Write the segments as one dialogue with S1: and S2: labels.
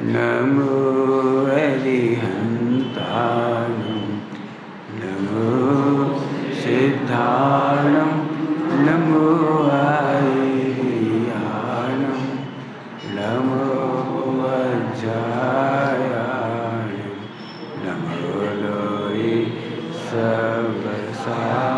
S1: नमो अरिहन्ताणं नमो सिद्धाणं नमो आर्याणं नमो वज्रायाणं नमो लोये सर्वसाहु।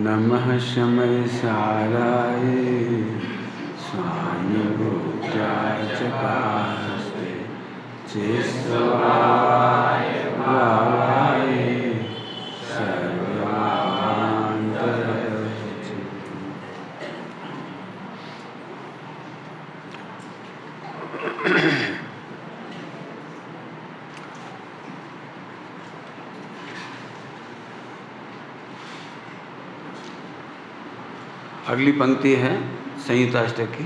S1: नमः शमय साराय स्वानुभूत्याचकास्ते चिस्वाय भावाय सर्वान्तरचित्। अगली पंक्ति है संयुक्ताष्टक की।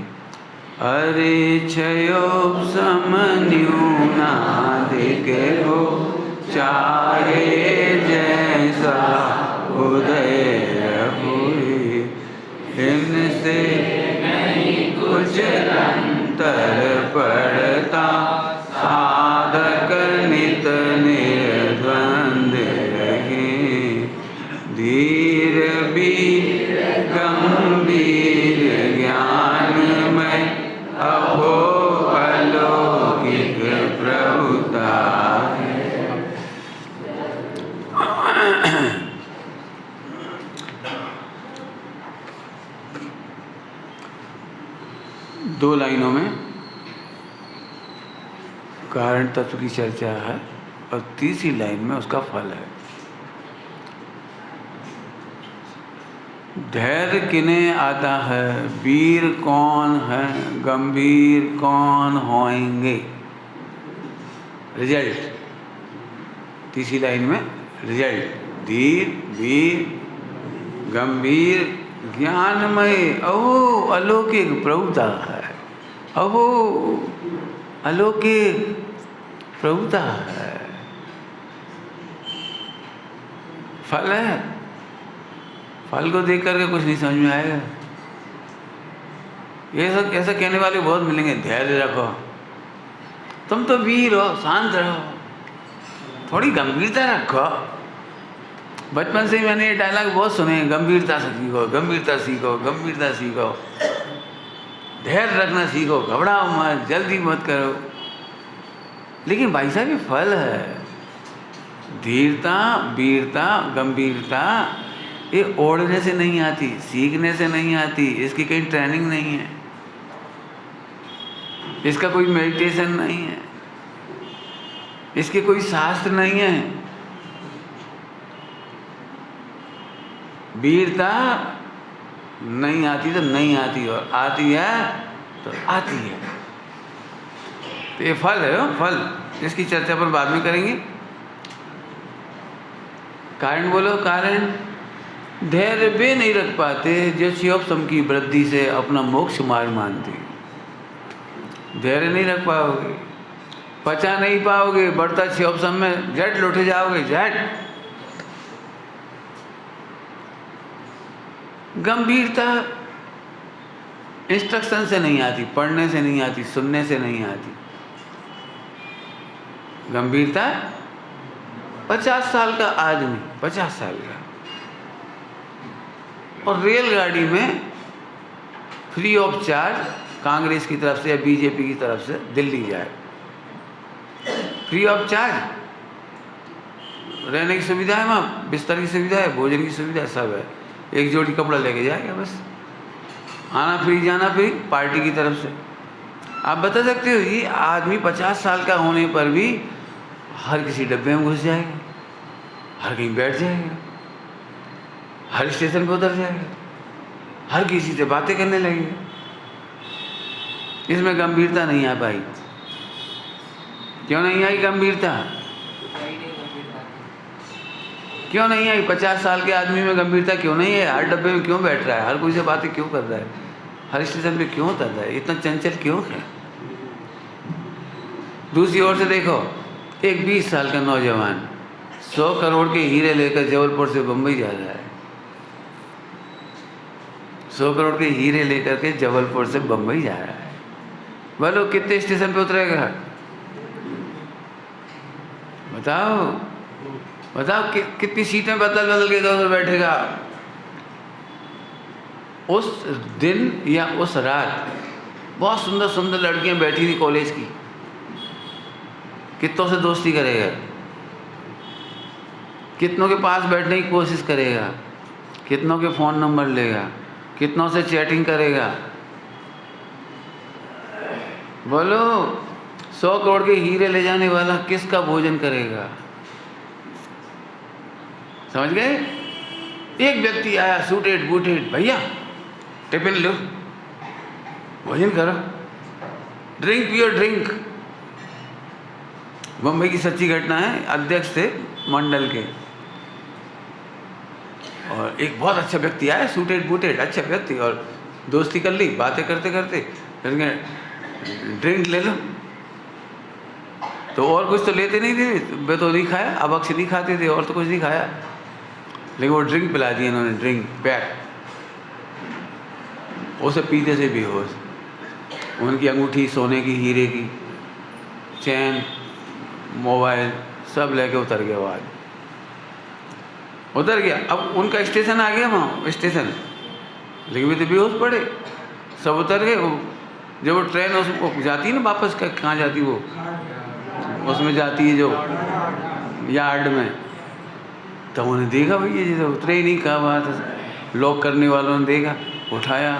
S1: अरे क्षयोपशमन्यूनादिके हो चाहे जैसा उदय हुई, इनसे नहीं कुछ अंतर पड़ता, साधक नित निर्द्वंद रहे। धीर वीर गंभीर ज्ञानमय अहो अलौकिक प्रभुता है। दो लाइनों में कारण तत्व की चर्चा है और तीसरी लाइन में उसका फल है। धैर्य किन्हें आता है, वीर कौन है, गंभीर कौन होएंगे। रिजल्ट तीसरी लाइन में रिजल्ट, धीर वीर गंभीर ज्ञानमय अहो अलौकिक प्रभुता है। अहो अलौकिक प्रभुता है। फल है, फल को देख करके कुछ नहीं समझ में आएगा। ये सब ऐसा कहने वाले बहुत मिलेंगे, धैर्य रखो, तुम तो वीर हो, शांत रहो, थोड़ी गंभीरता रखो। बचपन से ही मैंने ये डायलॉग बहुत सुने, गंभीरता से सीखो, गंभीरता सीखो, गंभीरता सीखो, धैर्य रखना सीखो, घबराओ मत, जल्दी मत करो। लेकिन भाई साहब ये फल है। धीरता, वीरता, गंभीरता ये ओढ़ने से नहीं आती, सीखने से नहीं आती, इसकी कहीं ट्रेनिंग नहीं है, इसका कोई मेडिटेशन नहीं है, इसके कोई शास्त्र नहीं है। वीरता नहीं आती तो नहीं आती, और आती है तो आती है। तो ये फल है, फल। इसकी चर्चा पर बाद में करेंगे। कारण बोलो, कारण धैर्य वे नहीं रख पाते जो शिवोपशम की वृद्धि से अपना मोक्ष मार्ग मानते। धैर्य नहीं रख पाओगे, पचा नहीं पाओगे, बढ़ता शिवोपशम में झट लौटे जाओगे, झट। गंभीरता इंस्ट्रक्शन से नहीं आती, पढ़ने से नहीं आती, सुनने से नहीं आती। गंभीरता 50 साल का आदमी, 50 साल का, और रेलगाड़ी में फ्री ऑफ चार्ज कांग्रेस की तरफ से या बीजेपी की तरफ से दिल्ली जाए, फ्री ऑफ चार्ज। रहने की सुविधा है वहाँ, बिस्तर की सुविधा है, भोजन की सुविधा है, सब है। एक जोड़ी कपड़ा लेके जाएगा बस, आना फ्री जाना फ्री, पार्टी की तरफ से। आप बता सकते हो ये आदमी 50 साल का होने पर भी हर किसी डब्बे में घुस जाएगा, हर कहीं बैठ जाएगा, हर स्टेशन पर उतर जाएगा, हर किसी से बातें करने लगेगा। इसमें गंभीरता नहीं आ पाई। क्यों नहीं आई गंभीरता? क्यों नहीं आई? 50 साल के आदमी में गंभीरता क्यों नहीं है? हर डब्बे में क्यों बैठ रहा है, हर कोई से बातें क्यों कर रहा है, हर स्टेशन पे क्यों उतर रहा है, इतना चंचल क्यों है? दूसरी ओर से देखो, एक 20 साल का नौजवान 100 करोड़ के हीरे लेकर जबलपुर से बम्बई जा रहा है, 100 करोड़ के हीरे लेकर के जबलपुर से बम्बई जा रहा है। बोलो कितने स्टेशन पे उतरेगा? बताओ बताओ कितनी सीटें बदल बदल के इधर बैठेगा? उस दिन या उस रात बहुत सुंदर सुंदर लड़कियां बैठी थी कॉलेज की, कितनों से दोस्ती करेगा, कितनों के पास बैठने की कोशिश करेगा, कितनों के फ़ोन नंबर लेगा, कितनों से चैटिंग करेगा? बोलो 100 करोड़ के हीरे ले जाने वाला किसका भोजन करेगा? समझ गए? एक व्यक्ति आया सूटेड बूटेड, भैया टिफिन लो, भोजन करो, ड्रिंक पियो ड्रिंक। बम्बई की सच्ची घटना है, अध्यक्ष थे मंडल के, और एक बहुत अच्छा व्यक्ति आया सूटेड बूटेड, अच्छा व्यक्ति, और दोस्ती कर ली, बातें करते करते ड्रिंक ले लो। तो और कुछ तो लेते नहीं थे, वे तो नहीं खाया, अब अक्सर नहीं खाते थे, और तो कुछ नहीं खाया, लेकिन वो ड्रिंक पिला दी इन्होंने, ड्रिंक पैक। उसे पीते से बेहोश, उनकी अंगूठी सोने की, हीरे की, चैन, मोबाइल सब लेके उतर गया। वो आज उतर गया, अब उनका स्टेशन आ गया वहाँ स्टेशन, लेकिन वे तो बेहोश पड़े, सब उतर गए। जब वो ट्रेन उसको जाती है ना वापस, कहाँ जाती वो, उसमें जाती है जो यार्ड में, तो उन्होंने देखा भैया जी तो उतरे ही नहीं, कहा बात है। लॉक करने वालों ने देखा, उठाया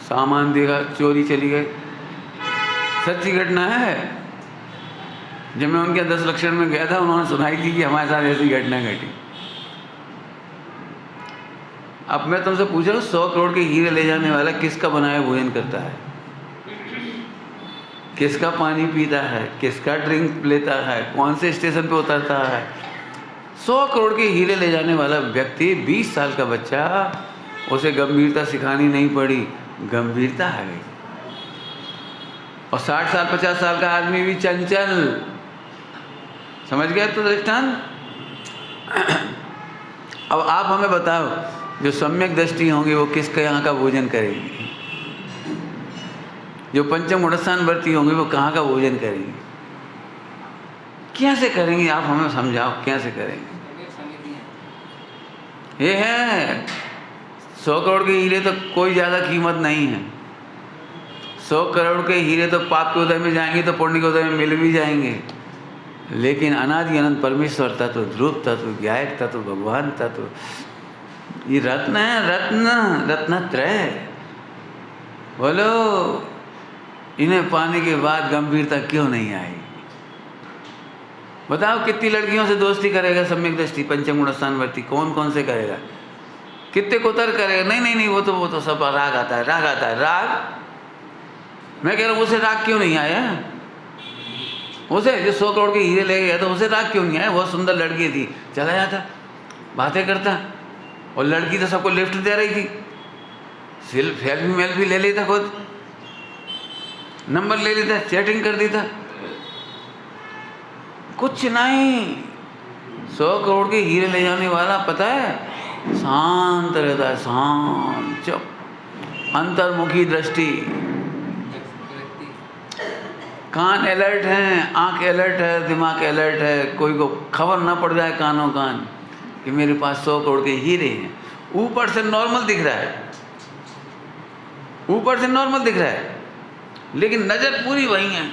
S1: सामान, देखा चोरी चली गई। सच्ची घटना है। जब मैं उनके 10 लक्षण में गया था, उन्होंने सुनाई थी कि हमारे साथ ऐसी घटना घटी। अब मैं तुमसे पूछ रहा हूँ, 100 करोड़ के हीरे ले जाने वाला किसका बनाया भोजन करता है, किसका पानी पीता है, किसका ड्रिंक लेता है, कौन से स्टेशन पे उतरता है? 100 करोड़ के हीरे ले जाने वाला व्यक्ति, 20 साल का बच्चा, उसे गंभीरता सिखानी नहीं पड़ी, गंभीरता आ गई। और 60 साल 50 साल का आदमी भी चंचल। समझ गया तो दृष्टांत? अब आप हमें बताओ, जो सम्यक दृष्टि होंगे वो किसके यहाँ का भोजन करेंगे? जो पंचम गुणस्थान वर्ती होंगे वो कहाँ का भोजन करेंगे? कैसे करेंगे? आप हमें समझाओ, कैसे करेंगे? ये है 100 करोड़ के हीरे तो कोई ज़्यादा कीमत नहीं है। 100 करोड़ के हीरे तो पाप के उदय में जाएंगे तो पुण्य के उदय में मिल भी जाएंगे, लेकिन अनादि अनंत परमेश्वर तत्व, ध्रुव तत्व, ज्ञायक तत्व, भगवान तत्व, ये रत्न है, रत्न, रत्नत्रय। बोलो इन्हें पाने के बाद गंभीरता क्यों नहीं आई? बताओ कितनी लड़कियों से दोस्ती करेगा सम्यक दृष्टि पंचम गुणस्थान वर्ती? कौन कौन से करेगा? कितने को उतर करेगा? नहीं नहीं नहीं, वो तो सब राग आता है, राग आता है, राग। मैं कह रहा हूँ उसे राग क्यों नहीं आया? उसे जो 100 करोड़ के हीरे ले गया तो उसे राग क्यों नहीं आया? बहुत सुंदर लड़की थी, चला जाता, बातें करता, और लड़की तो सबको लिफ्ट दे रही थी, सेल्फी मेल भी ले लेता, खुद नंबर ले लेता, चैटिंग कर देता, कुछ नहीं। 100 करोड़ के हीरे ले जाने वाला पता है शांत रहता है, शांत, चुप, अंतर्मुखी दृष्टि, कान अलर्ट हैं, आंख अलर्ट है, दिमाग अलर्ट है, कोई को खबर ना पड़ जाए कानों कान कि मेरे पास 100 करोड़ के हीरे हैं। ऊपर से नॉर्मल दिख रहा है, ऊपर से नॉर्मल दिख रहा है, लेकिन नजर पूरी वही है।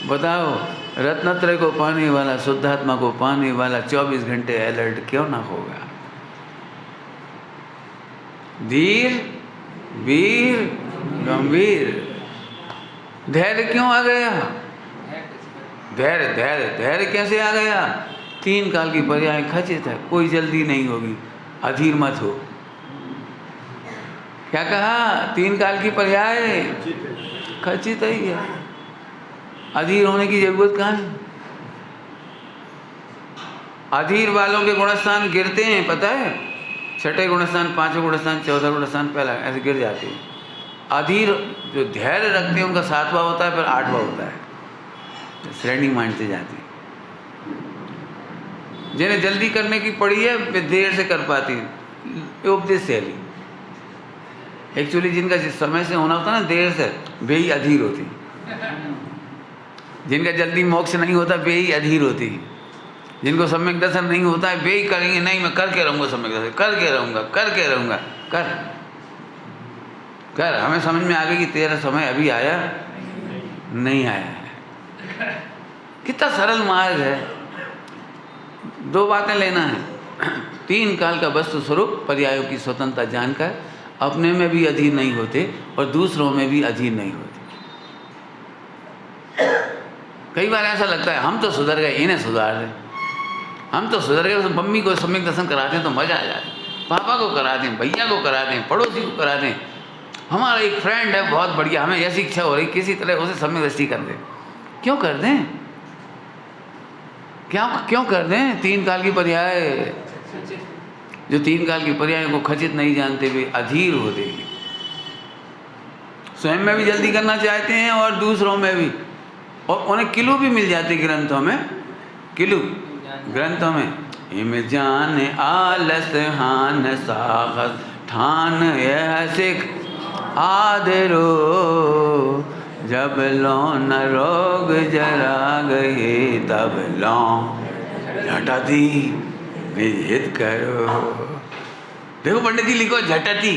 S1: बताओ, रत्नत्रय को पाने वाला, शुद्धात्मा को पाने वाला 24 घंटे अलर्ट क्यों ना होगा? धीर, वीर, गंभीर। धैर्य क्यों आ गया? धैर्य धैर्य धैर्य कैसे आ गया? 3 काल की पर्याय खचित है, कोई जल्दी नहीं होगी, अधीर मत हो। क्या कहा? 3 काल की पर्याय खचित ही है, अधीर होने की जरूरत कहाँ है? अधीर वालों के गुणस्थान गिरते हैं, पता है? 6ठे गुणस्थान, 5वें गुणस्थान, 14वां गुणस्थान, पहला, ऐसे गिर जाते हैं। अधीर जो धैर्य रखते हैं उनका 7वां होता है, फिर 8वां होता है, श्रेणी मानते जाते हैं। जिन्हें जल्दी करने की पड़ी है वे देर से कर पाती है, उपदेश शैली। एक्चुअली जिनका जिस समय से होना होता है ना, देर से, वे ही अधीर होती। जिनका जल्दी मोक्ष नहीं होता वे ही अधीर होती। जिनको सम्यक दर्शन नहीं होता है वे ही करेंगे, नहीं मैं करके रहूँगा, सम्यक दर्शन करके रहूँगा, करके रहूँगा। कर कर हमें समझ में आ गई कि तेरा समय अभी आया नहीं आया है। कितना सरल मार्ग है। 2 बातें लेना है, 3 काल का वस्तु स्वरूप पर्यायों की स्वतंत्रता जानकर अपने में भी अधीर नहीं होते और दूसरों में भी अधीर नहीं होते। कई बार ऐसा लगता है हम तो सुधर गए, इन्हें सुधार दें, हम तो सुधर गए। मम्मी को सम्यक दर्शन कराते हैं तो मज़ा आ जाए, पापा को करा दें, भैया को करा दें, पड़ोसी को करा दें। हमारा एक फ्रेंड है बहुत बढ़िया, हमें ऐसी इच्छा हो रही किसी तरह उसे सम्यक दृष्टि कर दें। क्यों कर दें? क्यों कर दें? 3 काल की पर्याय, जो 3 काल की पर्यायों को खचित नहीं जानते वे अधीर होते हैं। स्वयं में भी जल्दी करना चाहते हैं और दूसरों में भी, और उन्हें किलू भी मिल जाते ग्रंथों में, किलू ग्रंथों में। हिम जान आलस हान साहस ठान यह सिख आदरो, जब लो न रोग जरा गए तब लो झटती निहित करो। देखो पंडित जी लिखो झटती,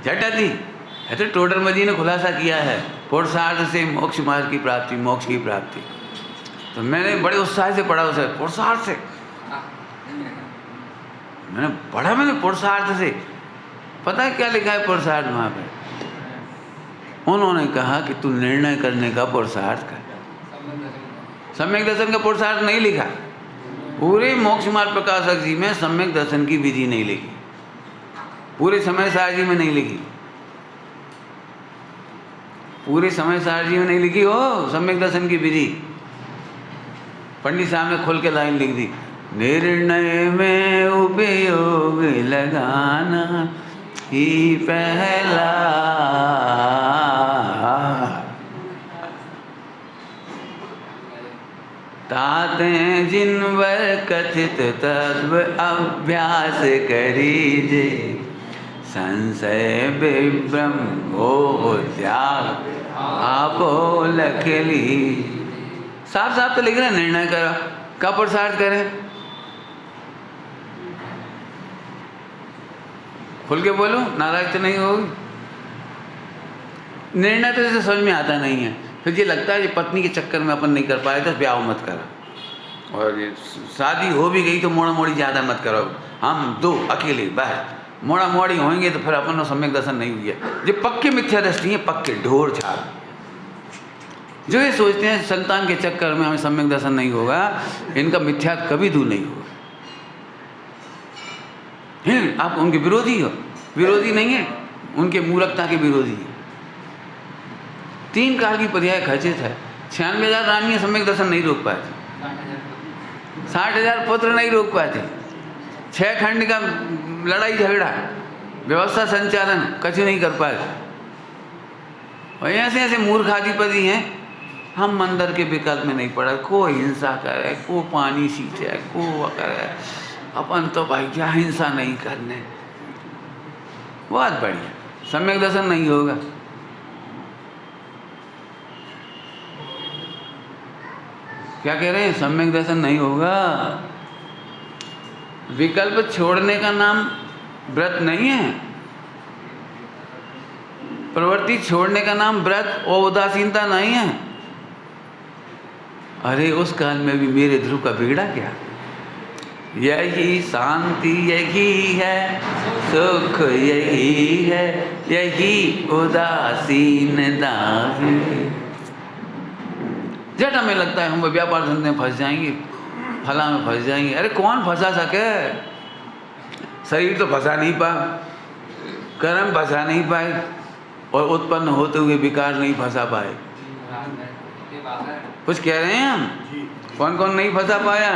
S1: झटती है तो टोडरमल जी ने खुलासा किया है, पुरुषार्थ से मोक्ष मार्ग की प्राप्ति, मोक्ष की प्राप्ति। तो मैंने बड़े उत्साह से पढ़ा उसे, पुरुषार्थ से मैंने पढ़ा, मैंने पुरुषार्थ से। पता है क्या लिखा है पुरुषार्थ वहाँ पे? उन्होंने कहा कि तू निर्णय करने का पुरुषार्थ कर, सम्यक दर्शन का पुरुषार्थ नहीं लिखा। पूरे मोक्ष मार्ग प्रकाशक जी में सम्यक दर्शन की विधि नहीं लिखी, पूरे समय सार जी में नहीं लिखी, पूरे समय सार जी में नहीं लिखी हो सम्यक दर्शन की विधि। पंडित साहब ने खोल के लाइन लिख दी, निर्णय में उपयोग लगाना ही पहला, ताते जिनवर कथित तत्व अभ्यास करीजे, संशय विभ्रम हो त्याग आपो लख ली। साफ साफ तो लिख रहे हैं, निर्णय करो, का पुरुषार्थ करें? खुल के बोलो, नाराज तो नहीं होगी। निर्णय तो जैसे समझ में आता नहीं है, फिर ये लगता है ये पत्नी के चक्कर में अपन नहीं कर पाए तो ब्याह मत करो, और ये शादी हो भी गई तो मोड़ा मोड़ी ज़्यादा मत करो, हम 2 अकेले बाहर मोड़ा मोड़ी होंगे तो फिर अपन सम्यक दर्शन नहीं हुई है। ये पक्के मिथ्या दृष्टि है, पक्के ढोर छाप, जो ये सोचते हैं संतान के चक्कर में हमें सम्यक दर्शन नहीं होगा, इनका मिथ्या कभी दूर नहीं होगा। हैं आप उनके विरोधी हो? विरोधी नहीं है, उनके मूर्खता के विरोधी है। 3 काल की पर्याय खचित है। 96,000 रानियां सम्यक दर्शन नहीं रोक पाती, 60,000 पुत्र नहीं रोक पाते, 6 खंड का लड़ाई झगड़ा, व्यवस्था संचालन कुछ नहीं कर पाए। और ऐसे ऐसे मूर्खाधिपति हैं, हम मंदिर के विकल्प में नहीं पड़ा, को हिंसा करे, को पानी सींचे, को करे, अपन तो भाई क्या हिंसा नहीं करने। बहुत बढ़िया, सम्यक दर्शन नहीं होगा। क्या कह रहे हैं? सम्यक दर्शन नहीं होगा। विकल्प छोड़ने का नाम व्रत नहीं है। प्रवृत्ति छोड़ने का नाम व्रत और उदासीनता नहीं है। अरे उस काल में भी मेरे ध्रुव का बिगड़ा क्या? यही शांति यही है, सुख यही है, यही उदासीनता है। जट हमें लगता है हम व्यापार धंधे में फंस जाएंगे, फला में फंस जाएंगे। अरे कौन फंसा सके? शरीर तो फंसा नहीं पा, कर्म फंसा नहीं पाए, और उत्पन्न होते हुए विकार नहीं फंसा पाए। कुछ कह रहे हैं हम? कौन कौन नहीं फंसा पाया?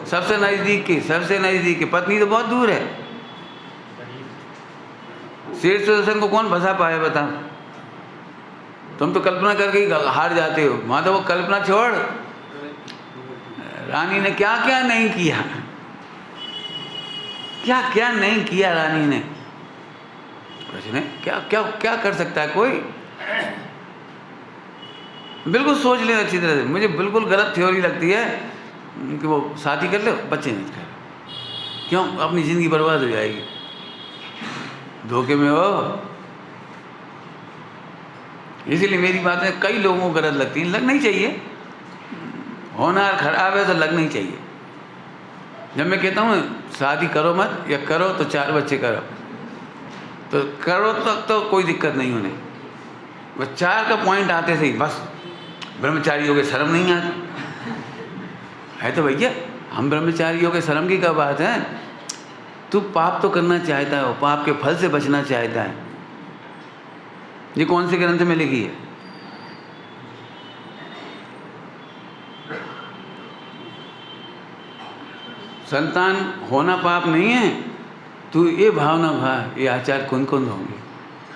S1: सबसे नजदीक के, सबसे नजदीक के। पत्नी तो बहुत दूर है। शीर्ष दर्शन को कौन फंसा पाया बता? तुम तो कल्पना करके ही हार जाते हो। वहां तो वो कल्पना छोड़, रानी ने क्या क्या नहीं किया, क्या क्या नहीं किया रानी ने। कुछ नहीं, क्या क्या क्या कर सकता है कोई? बिल्कुल सोच ले अच्छी तरह से। मुझे बिल्कुल गलत थ्योरी लगती है कि वो शादी कर ले बच्चे नहीं कर। क्यों? अपनी ज़िंदगी बर्बाद हो जाएगी, धोखे में हो। इसीलिए मेरी बातें कई लोगों को गलत लगती हैं। लगना ही चाहिए, होना खराब है तो लगना ही चाहिए। जब मैं कहता हूँ शादी करो मत, या करो तो 4 बच्चे करो, तो करो तक तो कोई दिक्कत नहीं होने, बस 4 का पॉइंट आते सही बस ब्रह्मचारियों के शर्म नहीं आती है। तो भैया हम ब्रह्मचारियों के शर्म की क्या बात है? तू पाप तो करना चाहता हो, पाप के फल से बचना चाहता है। ये कौन से ग्रंथ में लिखी है? संतान होना पाप नहीं है। तू ये भावना भा, ये आचार्य कुंद कुंद होंगे,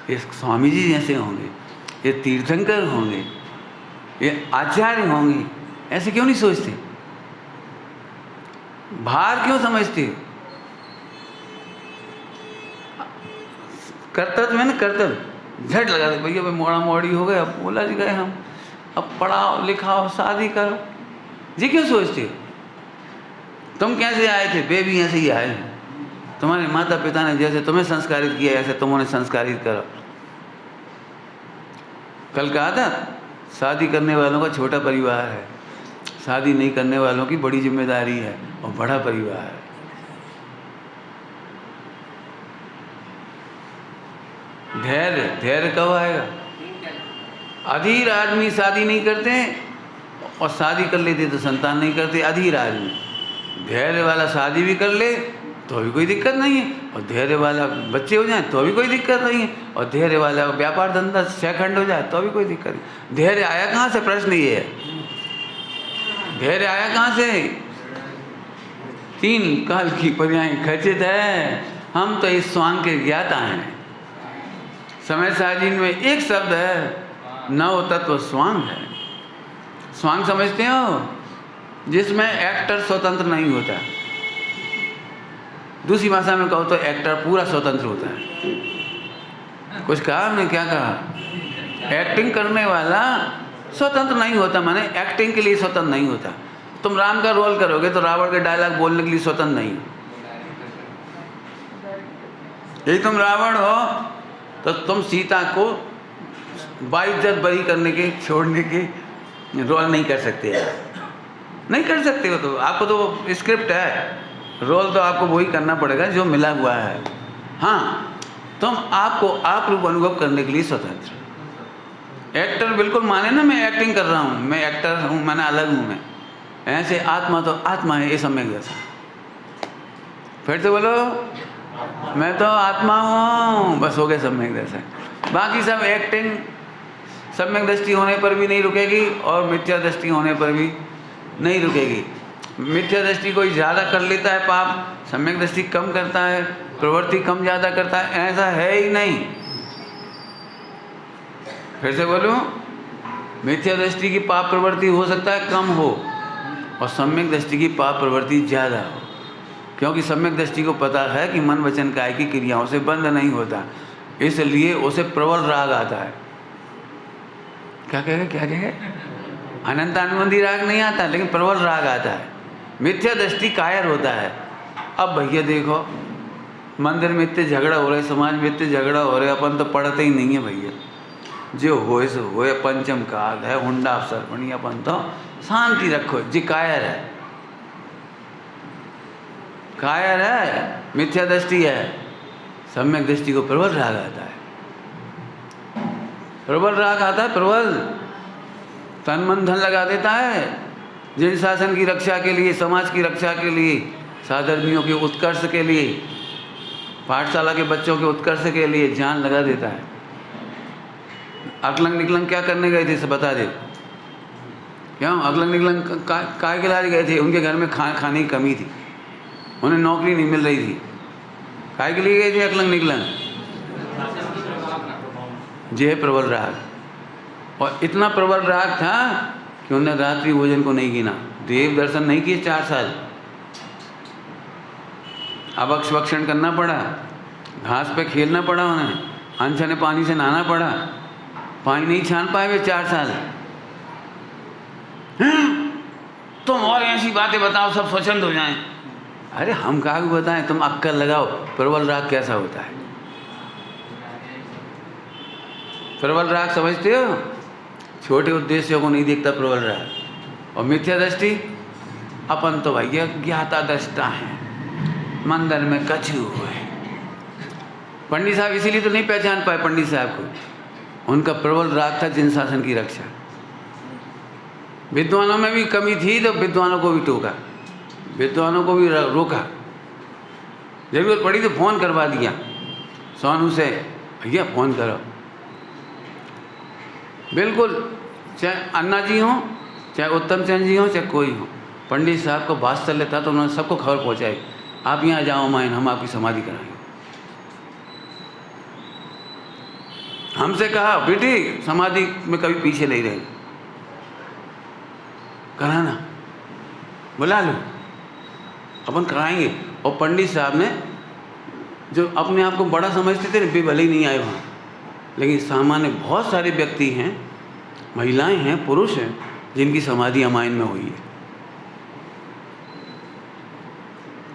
S1: ये स्वामी जी जैसे होंगे, ये तीर्थंकर होंगे, ये आचार्य होंगे, ऐसे क्यों नहीं सोचते? भार क्यों समझते हो? कर्तव्य है ना, कर्तव्य झट लगा दे भैया, भाई मोड़ा मोड़ी हो गए, अब बोला जी गए हम, अब पढ़ाओ लिखाओ शादी करो। जी क्यों सोचते हो? तुम कैसे आए थे? बेबी ऐसे ही आए। तुम्हारे माता पिता ने जैसे तुम्हें संस्कारित किया ऐसे तुम उन्हें संस्कारित करो। कल कहा था शादी करने वालों का छोटा परिवार है, शादी नहीं करने वालों की बड़ी जिम्मेदारी है और बड़ा परिवार है। धैर्य, धैर्य कब आएगा? अधीर आदमी शादी नहीं करते, और शादी कर लेते तो संतान नहीं करते। अधीर आदमी, धैर्य वाला शादी भी कर ले तो भी कोई दिक्कत नहीं है, और धैर्य वाला बच्चे हो जाए तो भी कोई दिक्कत नहीं है, और धैर्य वाला व्यापार धंधा सेकंड हो जाए तो भी कोई दिक्कत नहीं। धैर्य आया कहाँ से? प्रश्न ये है, धैर्य आया कहाँ से? 3 काल की पर्याय खचित है। हम तो इस स्वांग के ज्ञाता हैं। समय साजिन में एक शब्द है, नव तत्व स्वांग है। स्वांग समझते हो? जिसमें एक्टर स्वतंत्र नहीं होता। दूसरी भाषा में कहो तो एक्टर पूरा स्वतंत्र होता है। कुछ कहा हमने? क्या कहा? एक्टिंग करने वाला स्वतंत्र नहीं होता, माने एक्टिंग के लिए स्वतंत्र नहीं होता। तुम राम का रोल करोगे तो रावण के डायलॉग बोलने के लिए स्वतंत्र नहीं। यदि तुम रावण हो तो तुम सीता को बाइज्जत बरी करने के, छोड़ने के रोल नहीं कर सकते, नहीं कर सकते हो। तो आपको तो स्क्रिप्ट है, रोल तो आपको वही करना पड़ेगा जो मिला हुआ है। हाँ, तुम आपको आप रूप अनुभव करने के लिए स्वतंत्र। एक्टर बिल्कुल माने ना, मैं एक्टिंग कर रहा हूँ, मैं एक्टर हूँ, मैंने अलग हूँ मैं। ऐसे आत्मा तो आत्मा है, ये सम्यक दशा। फिर से बोलो, मैं तो आत्मा हूँ, बस हो गया सम्यक दशा। बाकी सब एक्टिंग सम्यक दृष्टि होने पर भी नहीं रुकेगी, और मिथ्या दृष्टि होने पर भी नहीं रुकेगी। मिथ्या दृष्टि कोई ज़्यादा कर लेता है पाप, सम्यक दृष्टि कम करता है, प्रवृत्ति कम ज़्यादा करता है, ऐसा है ही नहीं। फिर से बोलूं, मिथ्या दृष्टि की पाप प्रवृत्ति हो सकता है कम हो, और सम्यक दृष्टि की पाप प्रवृत्ति ज़्यादा हो। क्योंकि सम्यक दृष्टि को पता है कि मन वचन काय की क्रियाओं से बंद नहीं होता, इसलिए उसे प्रबल राग आता है। क्या कहेगा? क्या कहेगा? अनंत अनुबंधी राग नहीं आता, लेकिन प्रबल राग आता है। मिथ्या दृष्टि कायर होता है। अब भैया देखो, मंदिर में इतने झगड़ा हो रहे, समाज में इतने झगड़ा हो रहे, अपन तो पढ़ते ही नहीं है भैया। जो होए सो होए, पंचम काल है, हुंडा अवसर बनी, अपन तो शांति रखो। जी कायर है, कायर है, मिथ्या दृष्टि है। सम्यक दृष्टि को प्रबल राग आता है, प्रबल राग आता है, प्रबल तन मन धन लगा देता है। जिन शासन की रक्षा के लिए, समाज की रक्षा के लिए, साधर्मियों के उत्कर्ष के लिए, पाठशाला के बच्चों के उत्कर्ष के लिए जान लगा देता है। अकलंग निकलंग क्या करने गए थे, सब बता दे। क्यों अकलंग निकलंग काय के लाज गए थे? उनके घर में खाने की कमी थी, उन्हें नौकरी नहीं मिल रही थी। काय के लिए गए थे अकलंग निकलंग? जय प्रबल राग। और इतना प्रबल राग था कि उन्होंने रात्रि भोजन को नहीं गिना, देव दर्शन नहीं किए 4 साल। अभक्षण करना पड़ा, घास पे खेलना पड़ा उन्हें, अनछने पानी से नहाना पड़ा, पानी नहीं छान पाए वे 4 साल। तुम और ऐसी बातें बताओ सब स्वच्छंद हो जाएं। अरे हम कहाँ भी बताएं, तुम अक्कल लगाओ प्रबल राग कैसा होता है। प्रबल राग समझते हो? छोटे उद्देश्यों को नहीं देखता प्रबल राग। और मिथ्या दृष्टि, अपन तो भैया ज्ञाता दृष्टा हैं, मंदिर में कछू हुए। पंडित साहब इसीलिए तो नहीं पहचान पाए पंडित साहब को, उनका प्रबल राग था जिन शासन की रक्षा। विद्वानों में भी कमी थी तो विद्वानों को भी टोका, विद्वानों को भी रोका। जरूरत पड़ी तो फोन करवा दिया सोनू से, भैया फोन करो। बिल्कुल, चाहे अन्ना जी हों, चाहे उत्तम चंद जी हों, चाहे कोई हो, पंडित साहब को वात्सल्य था तो उन्होंने सबको खबर पहुंचाई, आप यहाँ जाओ माइन, हम आपकी समाधि कराएंगे। हमसे कहा बेटी समाधि में कभी पीछे नहीं रहेगा, कराना, बुला लो, अपन कराएंगे। और पंडित साहब ने, जो अपने आप को बड़ा समझते थे, वे भले ही नहीं आए वहाँ, लेकिन सामान्य बहुत सारे व्यक्ति हैं, महिलाएं हैं, पुरुष हैं, जिनकी समाधि अमाइन में हुई है।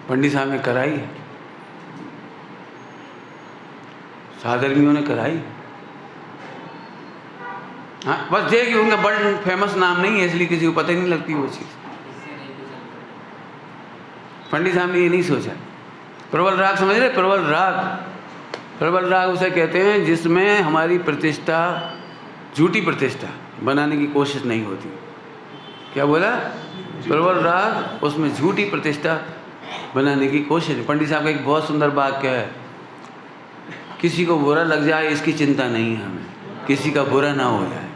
S1: पंडित साहब ने कराई है, साधर्मियों ने कराई। हाँ, बस ये कि उनका बड़ा फेमस नाम नहीं है, इसलिए किसी को पता ही नहीं लगती वो चीज़। पंडित साहब ने ये नहीं सोचा। प्रबल राग समझ रहे? प्रबल राग, प्रबल राग उसे कहते हैं जिसमें हमारी प्रतिष्ठा, झूठी प्रतिष्ठा बनाने की कोशिश नहीं होती। क्या बोला? प्रबल राग, उसमें झूठी प्रतिष्ठा बनाने की कोशिश। पंडित साहब का एक बहुत सुंदर वाक्य है, किसी को बुरा लग जाए इसकी चिंता नहीं है हमें, किसी का बुरा ना हो जाए।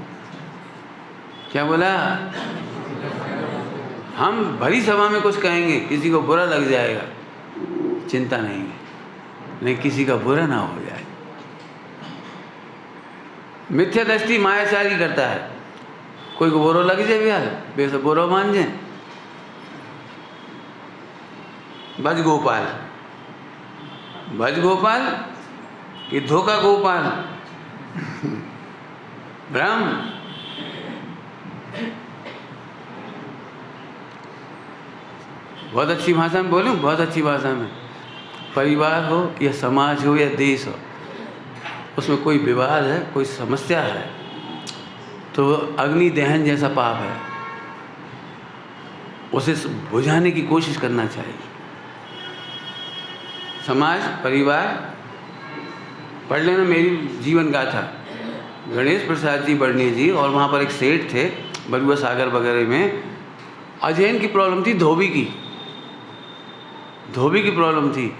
S1: क्या बोला? हम भरी सभा में कुछ कहेंगे, किसी को बुरा लग जाएगा, चिंता नहीं है, नहीं किसी का बुरा ना हो जाए। मिथ्या दृष्टि मायाचारी करता है, कोई को बुरा लग जाए यार, बेसो बुरा मान जाए। भज गोपाल, भज गोपाल कि धोखा गोपाल, ब्रह्म। बहुत अच्छी भाषा में बोलूं, बहुत अच्छी भाषा में। परिवार हो या समाज हो या देश हो, उसमें कोई विवाद है, कोई समस्या है, तो अग्नि दहन जैसा पाप है, उसे बुझाने की कोशिश करना चाहिए। समाज, परिवार, पढ़ लेना मेरी जीवन गाथा, गणेश प्रसाद जी बर्णी जी, और वहाँ पर एक सेठ थे बरुआ सागर वगैरह में, अजैन की प्रॉब्लम थी, धोबी की प्रॉब्लम थी,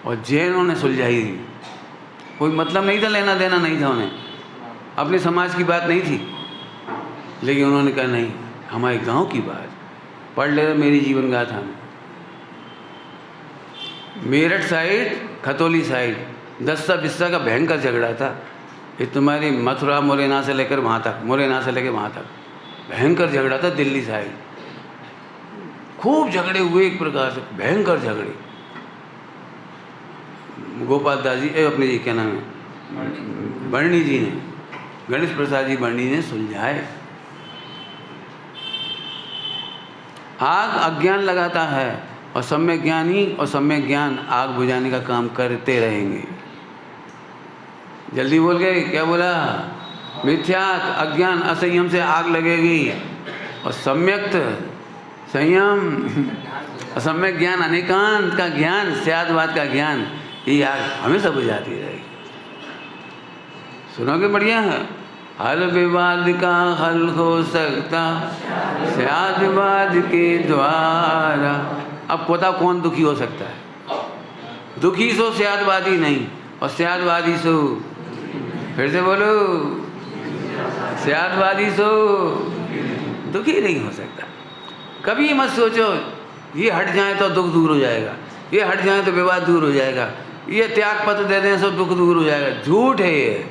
S1: और जैनों ने सुलझाई थी। कोई मतलब नहीं था, लेना देना नहीं था उन्हें, अपने समाज की बात नहीं थी, लेकिन उन्होंने कहा नहीं, हमारे गांव की बात। पढ़ लेना मेरी जीवन गाथा में। मेरठ साइड, खतौली साइड 10-20 का भयंकर झगड़ा था। ये तुम्हारी मथुरा मुरैना से लेकर वहाँ तक, मुरैना से लेकर वहाँ तक भयंकर झगड़ा था। दिल्ली साइड खूब झगड़े हुए, एक प्रकार से भयंकर झगड़े। गोपाल दास जी, अपने जी क्या नाम है, बर्णी जी ने, गणेश प्रसाद जी बर्णी ने सुलझाए। आग अज्ञान लगाता है, और सम्यक ज्ञानी और सम्यक ज्ञान आग बुझाने का काम करते रहेंगे। जल्दी बोल गए, क्या बोला? मिथ्यात अज्ञान असंयम से आग लगेगी, और सम्यक्त संयम असम्यक ज्ञान अनेकांत का ज्ञान, स्यादवाद का ज्ञान, ये आग हमेशा बुझाती रहेगी। सुनोगे? बढ़िया है। हल विवाद का हल हो सकता स्यादवाद के द्वारा। अब बताओ कौन दुखी हो सकता है? दुखी सो स्यादवादी नहीं, और स्यादवादी सो, फिर से बोलो, स्यादवादी सो दुखी नहीं हो सकता। कभी मत सोचो ये हट जाए तो दुख दूर हो जाएगा, ये हट जाए तो विवाद दूर हो जाएगा, ये त्याग पत्र दे दें तो दुख दूर हो जाएगा। झूठ है ये।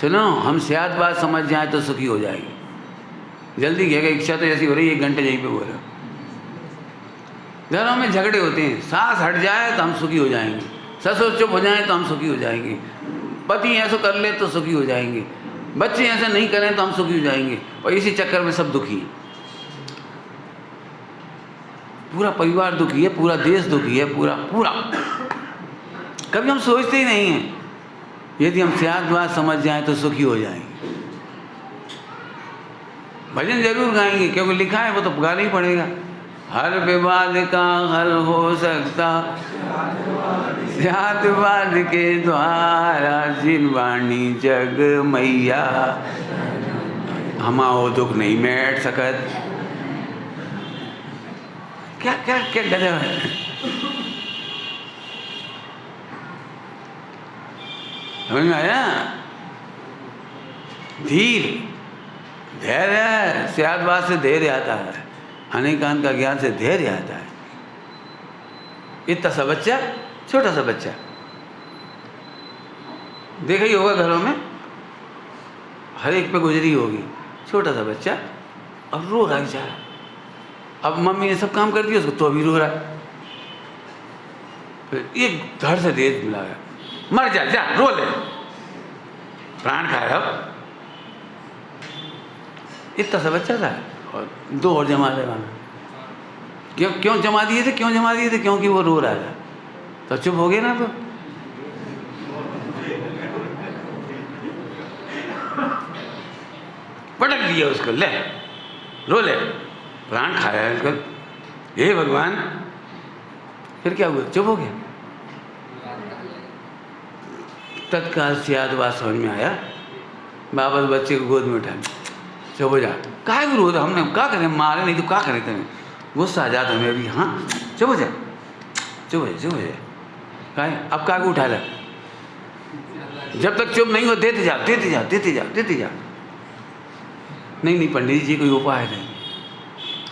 S1: सुनो, हम स्यादवाद समझ जाए तो सुखी हो जाएंगे। जल्दी कहेगा इच्छा तो ऐसी हो रही है, 1 घंटे यहीं पे बोलो। घरों में झगड़े होते हैं, सास हट जाए तो हम सुखी हो जाएंगे, ससुर चुप हो जाए तो हम सुखी हो जाएंगे, पति ऐसा कर ले तो सुखी हो जाएंगे, बच्चे ऐसा नहीं करें तो हम सुखी हो जाएंगे, और इसी चक्कर में सब दुखी हैं। पूरा परिवार दुखी है, पूरा देश दुखी है, पूरा पूरा। कभी हम सोचते ही नहीं हैं यदि हम स्यादवाद समझ जाएं तो सुखी हो जाएंगे। भजन जरूर गाएंगे क्योंकि लिखा है, वो तो गाना ही पड़ेगा। हर विवाद का हल हो सकता स्यादवाद के द्वारा, जिनवाणी जग मैया हमाओ दुख नहीं मैट सकत। क्या क्या क्या गजब है। समझ में आया? धीर, धैर्य, स्यादवाद से धैर्य आता है, अनेकांत का ज्ञान से धैर्य आता है। इतना सा बच्चा, छोटा सा बच्चा, देखा ही होगा घरों में, हर एक पे गुजरी होगी। छोटा सा बच्चा अब रो रहा बेचारा, अब मम्मी ने सब काम कर दिया उसको, तो अभी रो रहा है। फिर एक धड़ से तेज मिला गया, मर जा, जा रो ले, प्राण खाए। अब इतना सा बच्चा था, और 2 और जमा दे वहाँ। क्यों क्यों जमा दिए थे? क्यों जमा दिए थे? क्योंकि वो रो रहा था। तो चुप हो गए ना, तो पटक दिया उसको, ले रो ले, प्राण खाया उसको। हे भगवान! फिर क्या हुआ? चुप हो गया। तत्काल स्यादवाद समझ में आया, वापस बच्चे को गोद में उठाया, चुप हो जा। काहे को रो रहा? हमने क्या करें? मारे नहीं तो क्या करें तुम्हें? गुस्सा आ जाता हमें अभी। हाँ चुप हो जा, चुप हो जा, चुप हो जा। काहे? अब काहे को उठा ला? जब तक चुप नहीं हो देते जा, देते जा, देते जा, देते जा। नहीं नहीं पंडित जी, कोई उपाय नहीं।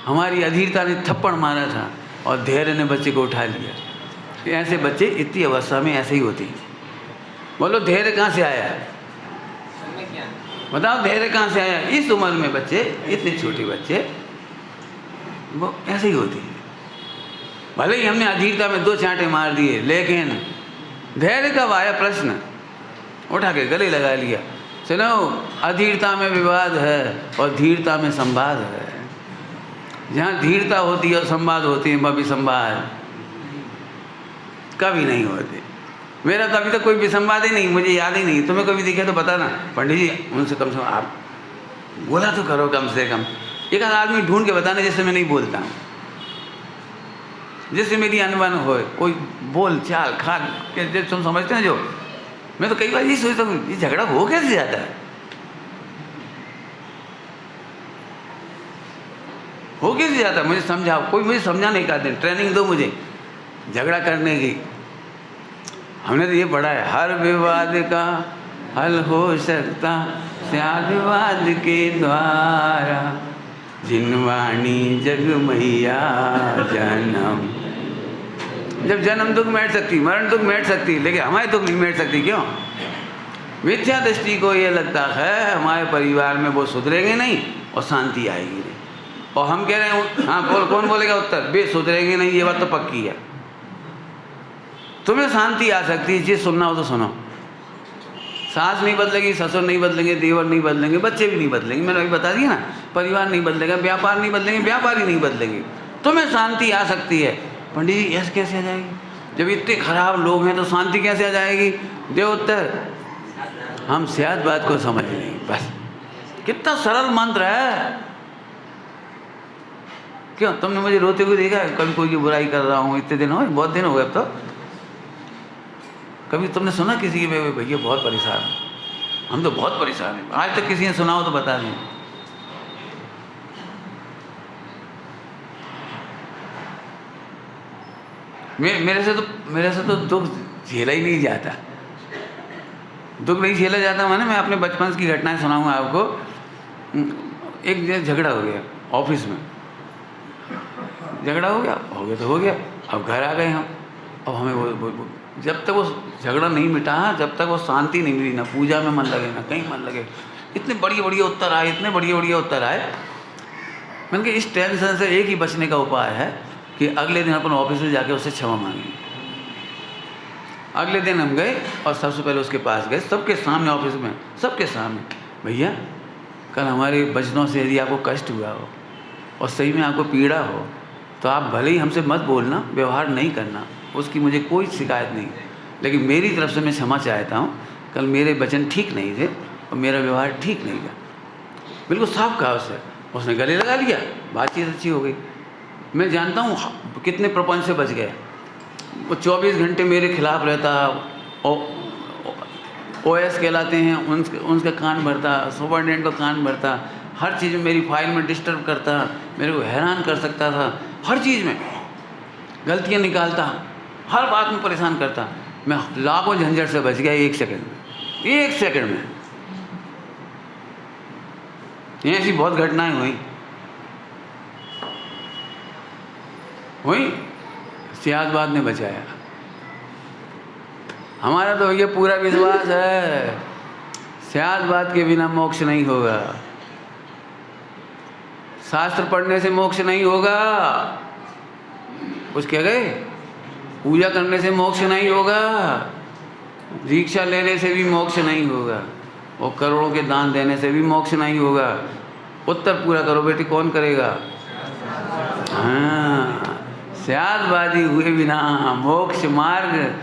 S1: हमारी अधीरता ने थप्पड़ मारा था और धैर्य ने बच्चे को उठा लिया। ऐसे बच्चे इतनी अवस्था में ऐसे ही होते हैं। बोलो धैर्य कहाँ से आया? बताओ धैर्य कहाँ से आया? इस उम्र में बच्चे, इतने छोटे बच्चे, वो ऐसे ही होते हैं। भले ही हमने अधीरता में 2 चांटे मार दिए, लेकिन धैर्य कब आया? प्रश्न उठा के गले लगा लिया। सुनो, अधीरता में विवाद है और धीरता में संवाद है। जहाँ धीरता होती है और संवाद होती है, वह भी संवाद कभी नहीं होते। मेरा तो अभी तक कोई भी संवाद ही नहीं, मुझे याद ही नहीं। तुम्हें कभी दिखे तो बताना। पंडित जी, उनसे कम से कम आप बोला तो करो, कम से कम एक आदमी ढूंढ के बताना जिससे मैं नहीं बोलता हूँ, जिससे मेरी अनबन हो, कोई बोल चाल खाल के जो तुम समझते हैं। जो मैं तो कई बार ये सोचता हूँ, ये झगड़ा हो कैसे जाता है? हो कैसे जाता है? मुझे समझाओ, कोई मुझे समझा नहीं का दे, ट्रेनिंग दो मुझे झगड़ा करने की। हमने तो ये पढ़ा है, हर विवाद का हल हो सकता स्यादवाद के द्वारा, जिनवाणी जग मैया जन्म। जब जन्म दुख मिट सकती, मरण दुख मिट सकती, लेकिन हमारे दुख नहीं मिट सकती। क्यों? मिथ्या दृष्टि को ये लगता है हमारे परिवार में वो सुधरेंगे नहीं और शांति आएगी नहीं। और हम कह रहे हैं, हाँ बोल, कौन बोलेगा उत्तर? बे सुधरेंगे नहीं, ये बात तो पक्की है। तुम्हें शांति आ सकती है, जिस सुनना हो तो सुनो। सास नहीं बदलेगी, ससुर नहीं बदलेंगे, देवर नहीं बदलेंगे, बच्चे भी नहीं बदलेंगे। मैंने अभी बता दिया ना, परिवार नहीं बदलेगा, व्यापार नहीं बदलेंगे, व्यापारी नहीं बदलेंगे। तुम्हें शांति आ सकती है पंडित जी ऐसे कैसे आ जाएगी? जब इतने खराब लोग हैं तो शांति कैसे आ जाएगी? दे उत्तर, हम सियाद बात को समझ लेंगे बस। कितना सरल मंत्र है। क्यों तुमने मुझे रोते हुए देखा है? कभी कोई की बुराई कर रहा हूँ इतने दिन हो, बहुत दिन हो गए अब तो। कभी तुमने सुना किसी की भैया बहुत परेशान है? हम तो बहुत परेशान हैं। आज तक किसी ने सुना हो तो बता दें। मेरे से तो दुख झेला ही नहीं जाता। दुख नहीं झेला जाता माने मैं अपने बचपन की घटनाएं सुनाऊंगा आपको। एक जगह झगड़ा हो गया ऑफिस में, झगड़ा हो गया तो हो गया। अब घर आ गए हम। अब हमें वो जब तक वो झगड़ा नहीं मिटा, जब तक वो शांति नहीं मिली, ना पूजा में मन लगे ना कहीं मन लगे। इतने बढ़िया उत्तर आए, इतने बढ़िया उत्तर आए। मैंने कहा इस टेंशन से एक ही बचने का उपाय है कि अगले दिन अपन ऑफिस में जाके उससे क्षमा मांगेंगे। अगले दिन हम गए और सबसे पहले उसके पास गए, सबके सामने, ऑफिस में सबके सामने, भैया कल हमारे वचनों से यदि आपको कष्ट हुआ हो और सही में आपको पीड़ा हो तो आप भले ही हमसे मत बोलना, व्यवहार नहीं करना, उसकी मुझे कोई शिकायत नहीं, लेकिन मेरी तरफ से मैं क्षमा चाहता हूँ। कल मेरे वचन ठीक नहीं थे और मेरा व्यवहार ठीक नहीं था। बिल्कुल साफ कहा उससे। उसने गले लगा लिया, बातचीत अच्छी हो गई। मैं जानता हूँ कितने प्रपंच से बच गए। वो 24 घंटे मेरे खिलाफ रहता, OS कहलाते हैं, उनका कान भरता, सुपरिटेंडेंट का कान भरता, हर चीज़ में मेरी फाइल में डिस्टर्ब करता, मेरे को हैरान कर सकता था, हर चीज़ में गलतियाँ निकालता, हर बात में परेशान करता। मैं लाखों झंझट से बच गया एक सेकंड में। ये ऐसी बहुत घटनाएं हुई, सियादबाद ने बचाया। हमारा तो भैया पूरा विश्वास है, सियादबाद के बिना मोक्ष नहीं होगा। शास्त्र पढ़ने से मोक्ष नहीं होगा, कुछ कह गए, पूजा करने से मोक्ष नहीं होगा, दीक्षा लेने से भी मोक्ष नहीं होगा, और करोड़ों के दान देने से भी मोक्ष नहीं होगा। उत्तर पूरा करो बेटी, कौन करेगा? हाँ, सियादबादी हुए बिना मोक्ष मार्ग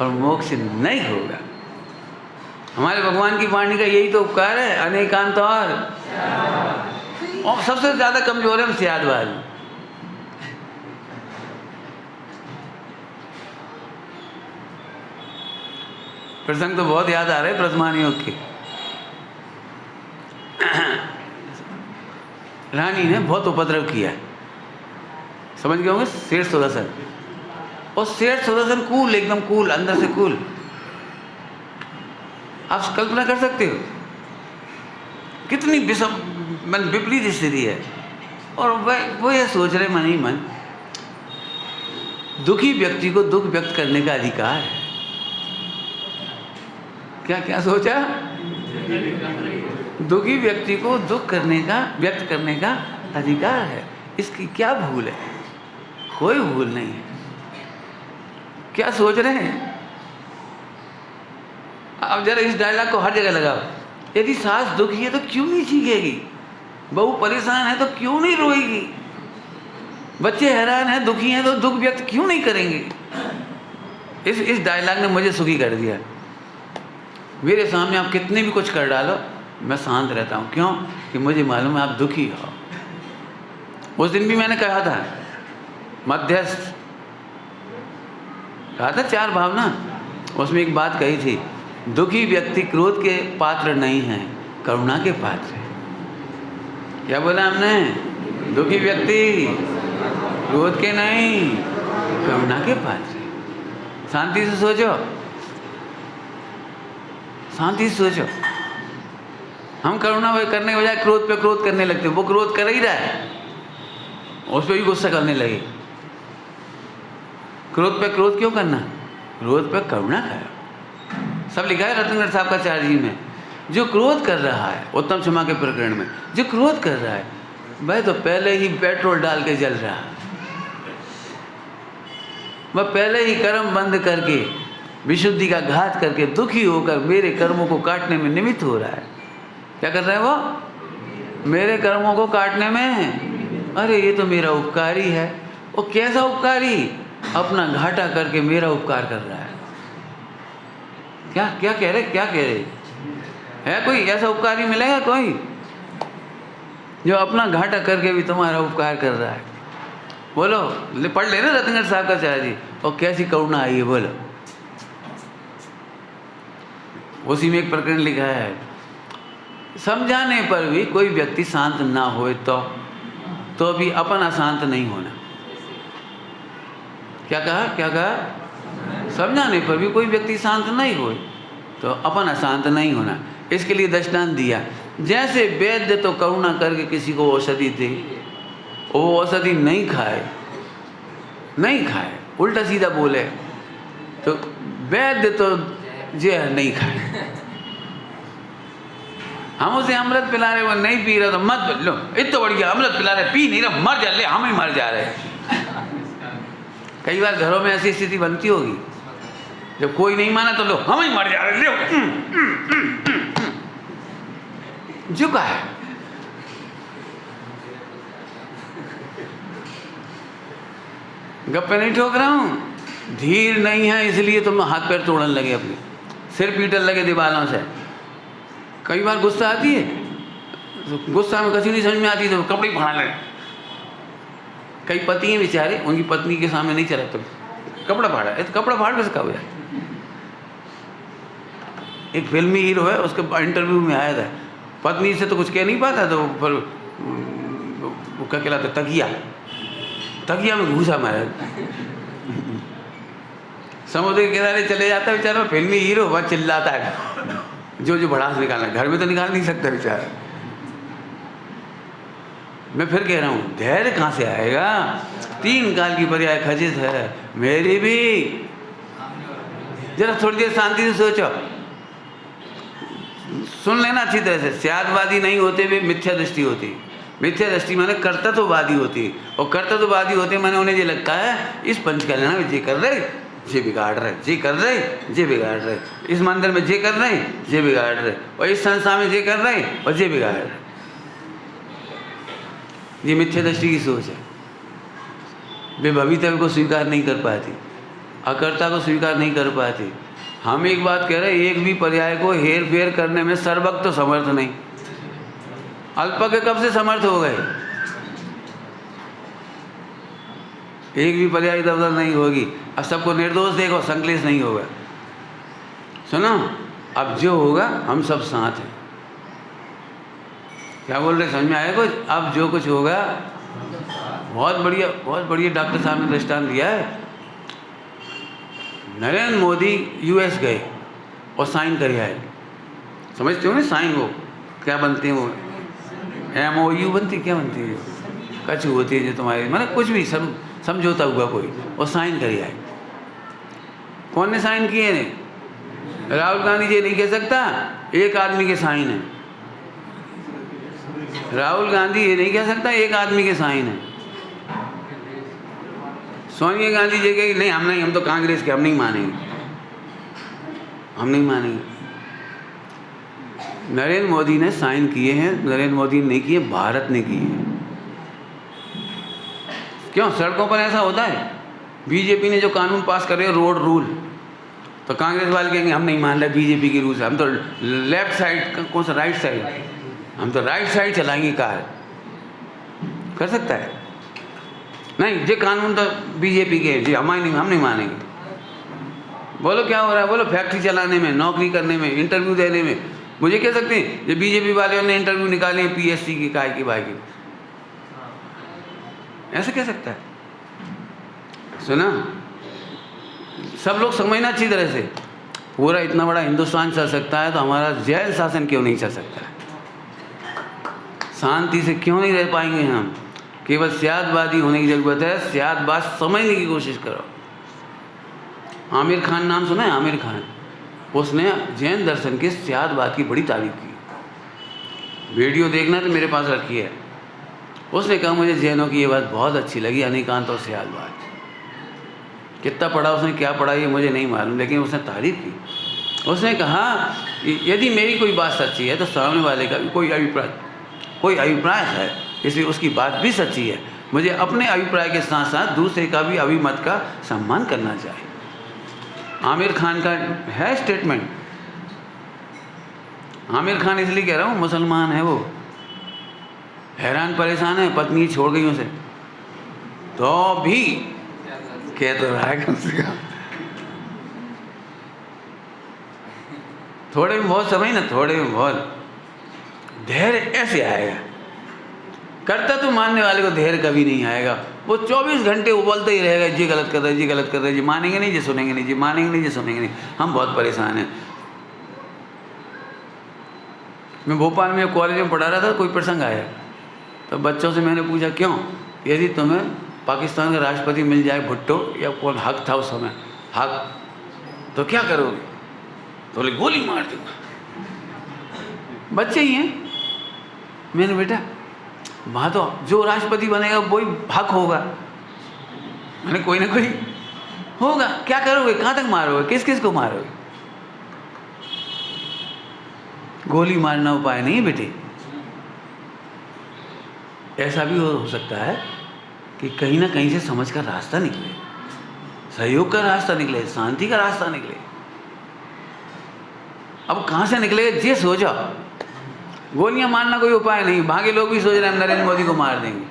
S1: और मोक्ष नहीं होगा। हमारे भगवान की वाणी का यही तो उपकार है, अनेकांत और सबसे ज़्यादा कमजोर है हम सियादबाद। प्रसंग तो बहुत याद आ रहे ब्रह्मज्ञान योग के। रानी ने बहुत उपद्रव किया, समझ गए होंगे, सेठ सुदर्शन। और सेठ सुदर्शन कूल, एकदम कूल, अंदर से कूल। आप कल्पना कर सकते हो कितनी विपरीत स्थिति है। और वो ये सोच रहे मन ही मन, दुखी व्यक्ति को दुख व्यक्त करने का अधिकार है। क्या क्या सोचा? दुखी व्यक्ति को दुख करने का, व्यक्त करने का अधिकार है। इसकी क्या भूल है? कोई भूल नहीं है। क्या सोच रहे हैं? अब जरा इस डायलॉग को हर जगह लगाओ। यदि सास दुखी है तो क्यों नहीं चीखेगी? बहू परेशान है तो क्यों नहीं रोएगी? बच्चे हैरान हैं, दुखी हैं तो दुख व्यक्त क्यों नहीं करेंगे? इस डायलॉग ने मुझे सुखी कर दिया। मेरे सामने आप कितने भी कुछ कर डालो, मैं शांत रहता हूँ। क्यों? कि मुझे मालूम है आप दुखी हो। उस दिन भी मैंने कहा था, मध्यस्थ कहा था, 4 भावना, उसमें एक बात कही थी, दुखी व्यक्ति क्रोध के पात्र नहीं है, करुणा के पात्र है। क्या बोला हमने? दुखी व्यक्ति क्रोध के नहीं, करुणा के पात्र है। शांति से सोचो, शांति से सोचो। हम करुणा करने के बजाय क्रोध पे क्रोध करने लगते हैं। वो क्रोध कर ही रहा है, उस पर भी गुस्सा करने लगे। क्रोध पे क्रोध क्यों करना? क्रोध पे करुणा करो। सब लिखा है रत्नगढ़ साहब का 4 जी में। जो क्रोध कर रहा है, उत्तम क्षमा के प्रकरण में, जो क्रोध कर रहा है वह तो पहले ही पेट्रोल डाल के जल रहा है। वह पहले ही कर्म बंद करके, विशुद्धि का घात करके, दुखी होकर मेरे कर्मों को काटने में निमित्त हो रहा है। क्या कर रहा है वो? मेरे कर्मों को काटने में। अरे ये तो मेरा उपकारी है। वो कैसा उपकारी? अपना घाटा करके मेरा उपकार कर रहा है। क्या क्या कह रहे, क्या कह रहे है? कोई ऐसा उपकारी मिलेगा कोई जो अपना घाटा करके भी तुम्हारा उपकार कर रहा है? बोलो, पढ़ लेना रत्नगढ़ साहब का चार्य जी, और कैसी करुणा आई है, बोलो। उसी में एक प्रकरण लिखा है, समझाने पर भी कोई व्यक्ति शांत ना होए तो भी अपन अशांत नहीं होना। क्या कहा, क्या कहा? समझाने पर भी कोई व्यक्ति शांत नहीं होए तो अपन अशांत नहीं होना। इसके लिए दृष्टांत दिया, जैसे वैद्य तो करुणा करके किसी को औषधि दे, वो औषधि नहीं खाए, उल्टा सीधा बोले तो वैद्य तो जहर नहीं खाए। हम उसे अमृत पिला रहे, वो नहीं पी रहा तो मत लो, इतना बढ़िया अमृत पिला रहे, पी नहीं रहा, मर जा, ले हम ही मर जा रहे। कई बार घरों में ऐसी स्थिति बनती होगी, जब कोई नहीं माना तो लो हम ही मर जा रहे, लो झुका है। गप्पे नहीं ठोक रहा हूँ, धीर नहीं है इसलिए तुम हाथ पैर तोड़ने लगे, अपने सिर पीटने लगे दीवारों से। कई बार गुस्सा आती है, तो गुस्सा में कसी नहीं समझ में आती तो कपड़े फाड़ लगे। कई पति हैं बेचारे, उनकी पत्नी के सामने नहीं चला तो कपड़ा फाड़ा, कपड़ा फाड़ कैसे कहा? एक फिल्मी हीरो है, उसके इंटरव्यू में आया था, पत्नी से तो कुछ कह नहीं पाता, तो फिर वो क्या कहलाता, तकिया में घूसा मारा। समुद्र के किनारे चले जाता है बेचारा, फिल्मी हीरो, वह चिल्लाता है जो भड़ास निकालना, घर में तो निकाल नहीं सकता बेचारा। मैं फिर कह रहा हूँ, धैर्य कहाँ से आएगा? 3 काल की पर्याय खचित है, मेरी भी। जरा थोड़ी देर शांति से सोचो, सुन लेना अच्छी तरह से। स्यादवादी नहीं होते भी मिथ्या दृष्टि होती। मिथ्या दृष्टि माने कर्तव्यवादी होती, और कर्तव्यवादी होते माने उन्हें ये लगता है इस पंचकल्याण में जे कर रहे, जे बिगाड़ रहे, जे कर रहे, जे बिगाड़ रहे, इस मंदिर में जे कर रहे, जे बिगाड़ रहे, और इस संस्था में जे कर रहे और जे बिगाड़ रहे। ये मिथ्या दृष्टि की सोच है। वे भवितव्य को स्वीकार नहीं कर पाती, अकर्ता को स्वीकार नहीं कर पाती। हम एक बात कह रहे हैं, एक भी पर्याय को हेर फेर करने में सर्वज्ञ तो समर्थ नहीं, अल्पज्ञ कब से समर्थ हो गए? एक भी पर्याय इधर उधर नहीं होगी। अब सबको निर्दोष देखो, संक्लेश नहीं होगा। सुनो, अब जो होगा हम सब साथ हैं। क्या बोल रहे, समझ में आया कुछ? अब जो कुछ होगा, बहुत बढ़िया डॉक्टर साहब ने दृष्टांत दिया है। नरेंद्र मोदी यूएस गए और साइन कर आए। समझते हो ना साइन, वो क्या बनते हैं, वो MOU बनती, क्या बनती है, कछु होती है जो तुम्हारी, मतलब कुछ भी समझौता हुआ कोई, और साइन कर आए। कौन ने साइन किए ने? राहुल गांधी जी नहीं कह सकता एक आदमी के साइन है। राहुल गांधी ये नहीं कह सकता एक आदमी के साइन है। सोनिया गांधी जी कहेगी नहीं, हम तो कांग्रेस के, हम नहीं मानेंगे। नरेंद्र मोदी ने साइन किए हैं, नरेंद्र मोदी ने नहीं किए, भारत ने किए हैं। क्यों? सड़कों पर ऐसा होता है, बीजेपी ने जो कानून पास करे रोड रूल, तो कांग्रेस वाले कहेंगे हम नहीं मान रहे बीजेपी की रूल, हम तो लेफ्ट साइड, कौन सा राइट साइड, हम तो राइट साइड चलाएंगे कार। कर सकता है? नहीं, ये कानून तो बीजेपी के जी, हम नहीं मानेंगे। बोलो क्या हो रहा है? बोलो फैक्ट्री चलाने में, नौकरी करने में, इंटरव्यू देने में, मुझे कह सकते हैं ये बीजेपी वाले ने इंटरव्यू निकाले हैं PSC की, काय की बाई की, ऐसे कह सकता है? सुना, सब लोग समझना अच्छी तरह से। पूरा इतना बड़ा हिंदुस्तान चल सकता है तो हमारा जेल शासन क्यों नहीं चल सकता है? शांति से क्यों नहीं रह पाएंगे हम? केवल स्यादवादी होने की जरूरत है। स्यादवाद समझने की कोशिश करो। आमिर खान नाम सुना है? आमिर खान, उसने जैन दर्शन के स्यादवाद की बड़ी तारीफ की। वीडियो देखना तो मेरे पास रखी है। उसने कहा मुझे जैनों की ये बात बहुत अच्छी लगी, अनेकांत और स्यादवाद। कितना पढ़ा उसने, क्या पढ़ा ये मुझे नहीं मालूम, लेकिन उसने तारीफ की। उसने कहा यदि मेरी कोई बात सच्ची है तो सामने वाले का भी कोई अभिप्राय है, इसलिए उसकी बात भी सच्ची है। मुझे अपने अभिप्राय के साथ साथ दूसरे का भी अभिमत का सम्मान करना चाहिए। आमिर खान का है स्टेटमेंट। आमिर खान इसलिए कह रहा हूँ, मुसलमान है वो, हैरान परेशान है पत्नी छोड़ गई उसे, तो भी कह तो रहा है कम से कम। थोड़े में बहुत समय ना, थोड़े में बहुत धैर्य ऐसे आएगा। करता तो मानने वाले को धैर्य कभी नहीं आएगा। वो 24 घंटे उबलता ही रहेगा, जी गलत कर रहे, जी गलत कर रहे, जी मानेंगे नहीं, जी सुनेंगे नहीं, जी मानेंगे नहीं, जी सुनेंगे नहीं। हम बहुत परेशान हैं। मैं भोपाल में कॉलेज में पढ़ा रहा था, कोई प्रसंग आया तो बच्चों से मैंने पूछा क्यों, यदि तुम्हें पाकिस्तान का राष्ट्रपति मिल जाए भुट्टो या कौन हक था उस समय, हक, तो क्या करोगे? तो बोले गोली मार दूंगा। बच्चे ही हैं। मैंने बेटा वहाँ तो जो राष्ट्रपति बनेगा वही हक होगा, मैंने कोई ना कोई होगा, क्या करोगे, कहाँ तक मारोगे, किस किस को मारोगे? गोली मारना उपाय नहीं है बेटे। ऐसा भी हो सकता है कि कहीं ना कहीं से समझ का रास्ता निकले, सहयोग का रास्ता निकले, शांति का रास्ता निकले। अब कहाँ से निकलेगा ये सोचो। गोलियां मारना कोई उपाय नहीं। भागे लोग भी सोच रहे हैं हम नरेंद्र मोदी को मार देंगे,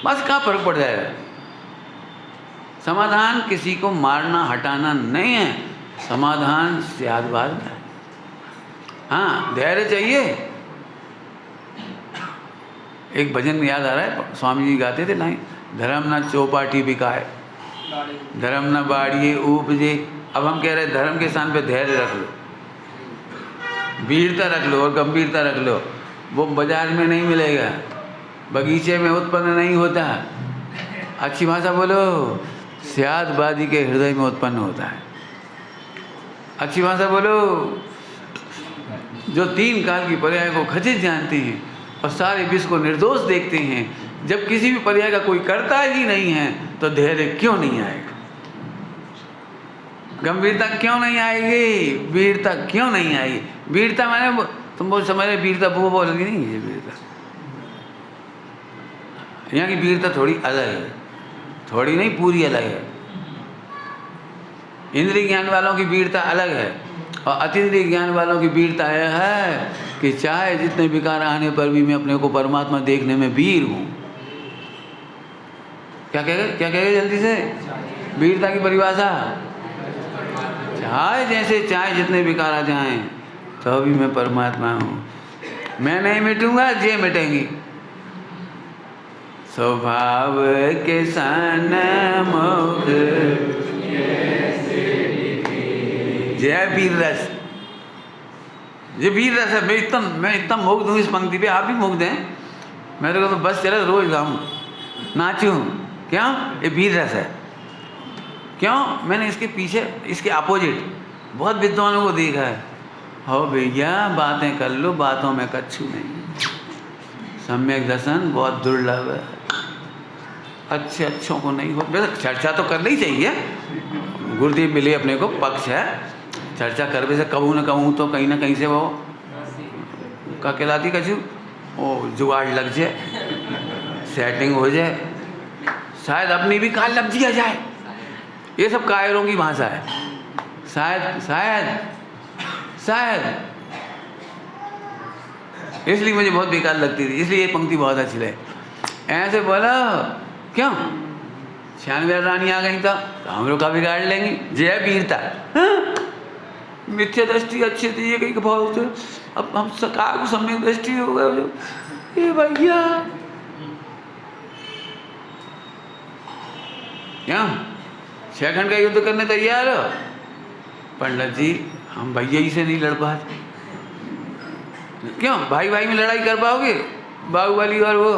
S1: बस क्या फर्क पड़ जाएगा। समाधान किसी को मारना हटाना नहीं है, समाधान सियादबाद है। हाँ, धैर्य चाहिए। एक भजन याद आ रहा है, स्वामी जी गाते थे लाइन, धर्म न चौपाटी बिकाए, धर्म न बाड़िए उपजे। अब हम कह रहे हैं धर्म के स्थान पे धैर्य रख लो, वीरता रख लो और गंभीरता रख लो। वो बाजार में नहीं मिलेगा, बगीचे में उत्पन्न नहीं होता। अच्छी भाषा बोलो, सियादबादी के हृदय में उत्पन्न होता है। अच्छी भाषा बोलो, जो 3 काल की पर्याय को खचित जानते हैं और सारे विश्व को निर्दोष देखते हैं, जब किसी भी पर्याय का कोई करता ही नहीं है तो धैर्य क्यों नहीं आएगा, गंभीरता क्यों नहीं आएगी, वीरता क्यों नहीं आएगी? वीरता मैंने तुम बहुत समझ रहे, वीरता वो बोलेगी नहीं, ये वीरता, यहाँ की वीरता थोड़ी अलग है, थोड़ी नहीं पूरी अलग है। इंद्रिय ज्ञान वालों की वीरता अलग है और अतीन्द्रिय ज्ञान वालों की वीरता यह है कि चाहे जितने विकार आने पर भी मैं अपने को परमात्मा देखने में वीर हूँ। क्या कहेगा जल्दी से? वीरता की परिभाषा, चाहे जैसे चाहे जितने विकार आ जाएं तो भी मैं परमात्मा हूँ, मैं नहीं मिटूंगा, जे मिटेंगी। स्वभाव के सन्मुख जय वीर रस, ये वीर रस है। मैं इतना मुग्ध हूँ इस पंक्ति पे, आप भी मुग्ध हैं। मेरे को तो बस चले रोज गाऊँ, नाचूं, क्यों? ये वीर रस है। क्यों? मैंने इसके पीछे, इसके अपोजिट बहुत विद्वानों को देखा है। हो भैया बातें कर लो, बातों में कच्छू नहीं। सम्यक दर्शन बहुत दुर्लभ है, अच्छों को नहीं हो। वैसे चर्चा तो करनी ही चाहिए, गुरुदेव मिले अपने को, पक्ष है, चर्चा करवे से कहूँ न कहूँ तो कहीं ना कहीं से वो का कहलाती कछु वो जुगाड़ लग जाए, सेटिंग हो जाए, शायद अपनी भी काल लग जिया जाए। ये सब कायरों की भाषा है। शायद इसलिए मुझे बहुत बेकार लगती थी, इसलिए ये पंक्ति बहुत अच्छी लगी। ऐसे बोला क्यों, 96 रानी आ गई तो हम लोग का बिगाड़ लेंगी, जय वीरता। मिथ्या दृष्टि अच्छी थी, ये कहीं का भाव थे, अब हम सकार को सम्यक दृष्टि हो गए। ये भैया क्या 6 घंटे का युद्ध करने तैयार हो? पंडित जी हम भैया ही से नहीं लड़ पाते। क्यों? भाई में लड़ाई कर पाओगे? बाहुबली और वो,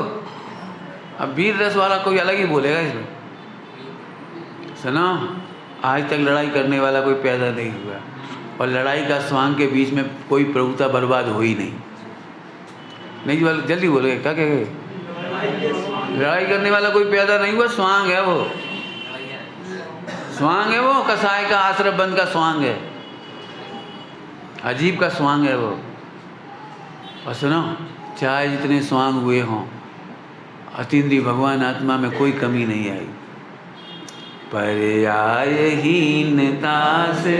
S1: अब वीर रस वाला कोई अलग ही बोलेगा इसमें। सुनो, आज तक लड़ाई करने वाला कोई पैदा नहीं हुआ और लड़ाई का स्वांग के बीच में कोई प्रभुता बर्बाद हुई नहीं वाले जल्दी बोलोगे, क्या कहेंगे? लड़ाई करने वाला कोई पैदा नहीं हुआ, स्वांग है वो, स्वांग है वो, कसाई का आश्रम बंद का स्वांग है, अजीब का स्वांग है वो। और सुनो, चाहे जितने स्वांग हुए हों, अतीन्द्रिय भगवान आत्मा में कोई कमी नहीं आई। पर्यायहीनता से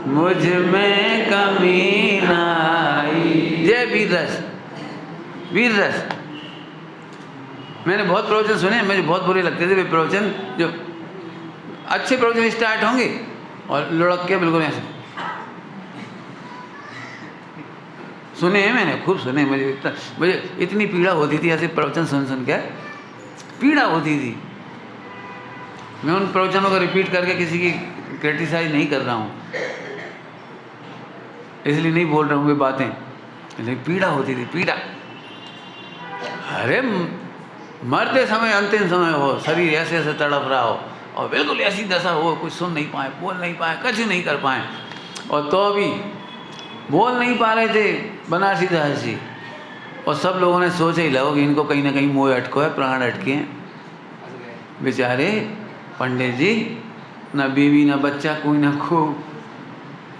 S1: मुझ में कमी न आई। जय वीर रस, वीर रस। मैंने बहुत प्रवचन सुने, मुझे बहुत बुरे लगते थे वे प्रवचन, जो अच्छे प्रवचन स्टार्ट होंगे और लुढ़क के बिल्कुल ऐसे सुने हैं मैंने, खूब सुने। मुझे इतनी पीड़ा होती थी ऐसे प्रवचन सुन सुन के, पीड़ा होती थी। मैं उन प्रवचनों को रिपीट करके किसी की क्रिटिसाइज नहीं कर रहा हूँ, इसलिए नहीं बोल रहा हूँ वे बातें, लेकिन पीड़ा होती थी, पीड़ा। अरे मरते समय, अंतिम समय हो, शरीर ऐसे ऐसे तड़प रहा हो और बिल्कुल ऐसी दशा हो, कुछ सुन नहीं पाए, बोल नहीं पाए, कुछ नहीं कर पाए, और तो अभी बोल नहीं पा रहे थे बनारसी दासी, और सब लोगों ने सोचा ही लगो कि इनको कहीं ना कहीं मोह अटको है, प्राण अटके हैं। बेचारे पंडित जी, न बीवी न बच्चा, कोई ना खूब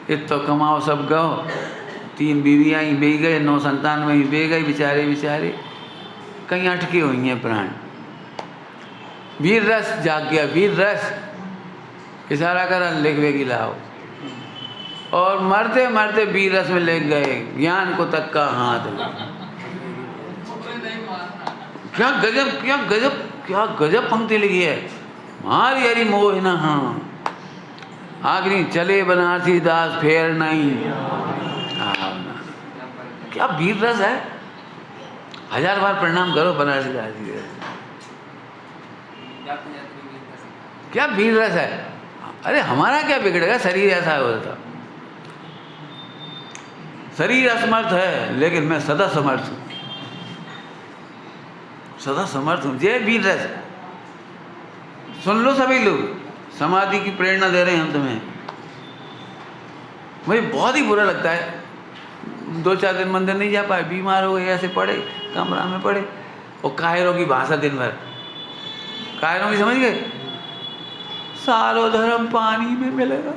S1: इत तो कमाओ सब गओ, 3 बीवियाँ ही बे गए, 9 संतान में ही बे गई, बेचारे बेचारे कहीं अटके हुई हैं प्राण। वीर रस जाग गया, वीर रस, इशारा कर लिख वेगी लाओ, और मरते मरते वीर रस में लेग गए, ज्ञान को तक का हाथ में। क्या गजब, क्या गजब, क्या गजब पंक्ति लिखी है। मारी हरी मोह न हाँ, आखिरी चले बनारसी दास फेर नहीं। क्या वीर रस है। 1000 बार प्रणाम करो बनारसी दास जी, क्या वीर रस है। अरे हमारा क्या बिगड़ेगा, शरीर ऐसा होता, शरीर असमर्थ है, लेकिन मैं सदा समर्थ हूँ, सदा समर्थ हूँ। जय वीर रस। सुन लो सभी लोग, समाधि की प्रेरणा दे रहे हैं हम तुम्हें। मुझे बहुत ही बुरा लगता है, 2-4 दिन मंदिर नहीं जा पाए, बीमार हो गए, ऐसे पड़े कमरा में पड़े, और कायरों की भाषा दिन भर, कायरों की, समझ गए, सारो धर्म पानी में मिलेगा,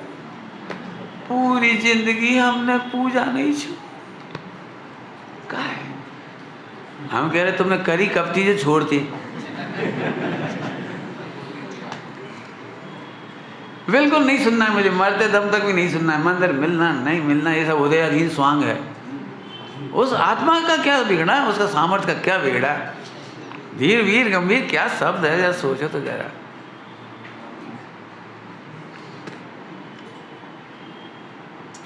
S1: पूरी जिंदगी हमने पूजा नहीं छू। क्या है, हम कह रहे तुमने करी कब थी जो छोड़ती। बिल्कुल नहीं सुनना है मुझे, मरते दम तक भी नहीं सुनना है। मंदिर मिलना नहीं मिलना ये सब उदयाधीन स्वांग है। उस आत्मा का क्या बिगड़ा है, उसका सामर्थ्य का क्या बिगड़ा है। धीर वीर गंभीर क्या शब्द है, जरा सोचो तो जरा।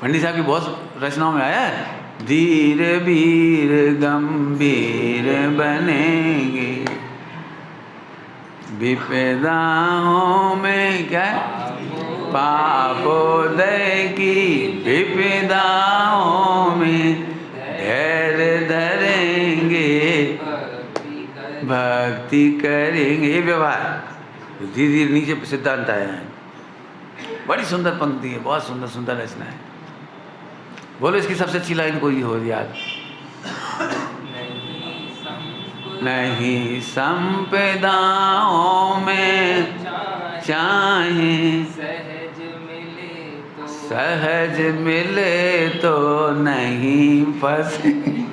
S1: पंडित साहब की बहुत रचनाओं में आया है, धीर वीर गंभीर बनेंगे, विपदाओं में क्या है, पापोदय की विपदाओं में धैर्य धरेंगे, भक्ति करेंगे। ये व्यवहार धीरे धीरे नीचे सिद्धांत आया है। बड़ी सुंदर पंक्ति है, बहुत सुंदर सुंदर रचना है। बोलो इसकी सबसे अच्छी लाइन कोई हो याद। नहीं संपदाओं में चाहे सहज मिले तो नहीं फंसेंगे,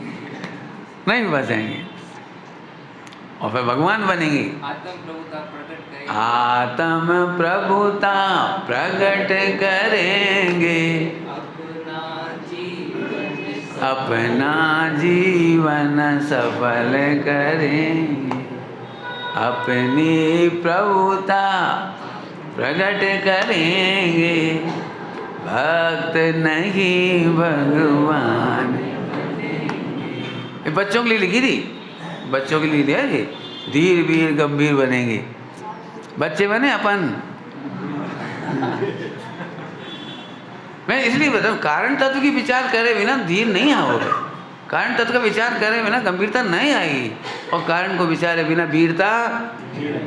S1: नहीं फंसेंगे, और फिर भगवान बनेंगे। आत्म प्रभुता प्रकट करेंगे, अपना जीवन सफल करेंगे, अपनी प्रभुता प्रकट करेंगे, भक्त नहीं भगवान। ये बच्चों के लिए लिखी थी, बच्चों के लिए लिया ये, धीर वीर गंभीर बनेंगे। बच्चे बने अपन। मैं इसलिए बताऊँ, कारण तत्व की विचार करे बिना धीर नहीं आओगे, कारण तत्व का विचार करे बिना गंभीरता नहीं आएगी, और कारण को विचारे बिना वीरता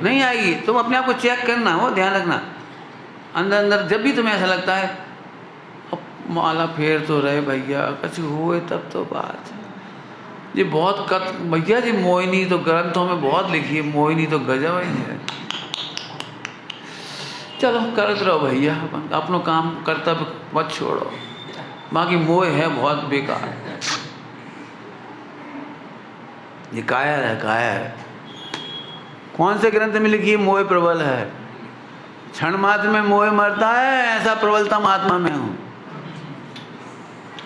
S1: नहीं आएगी। तुम अपने आप को चेक करना हो, ध्यान रखना, अंदर अंदर जब भी तुम्हें ऐसा लगता है अब माला फेर तो रहे भैया, कुछ हुए तब तो बात है। ये बहुत भैया जी, मोहिनी तो ग्रंथों में बहुत लिखी है, मोहिनी तो गजब है। चलो करते रहो भैया, अपनो काम कर्तव्य मत छोड़ो, बाकी मोह है बहुत बेकार। ये कायर है, कायर है। कौन से ग्रंथ में लिखी है? मोह प्रबल है, क्षण मात्र में मोह मरता है, ऐसा प्रबलता महात्मा में हूँ।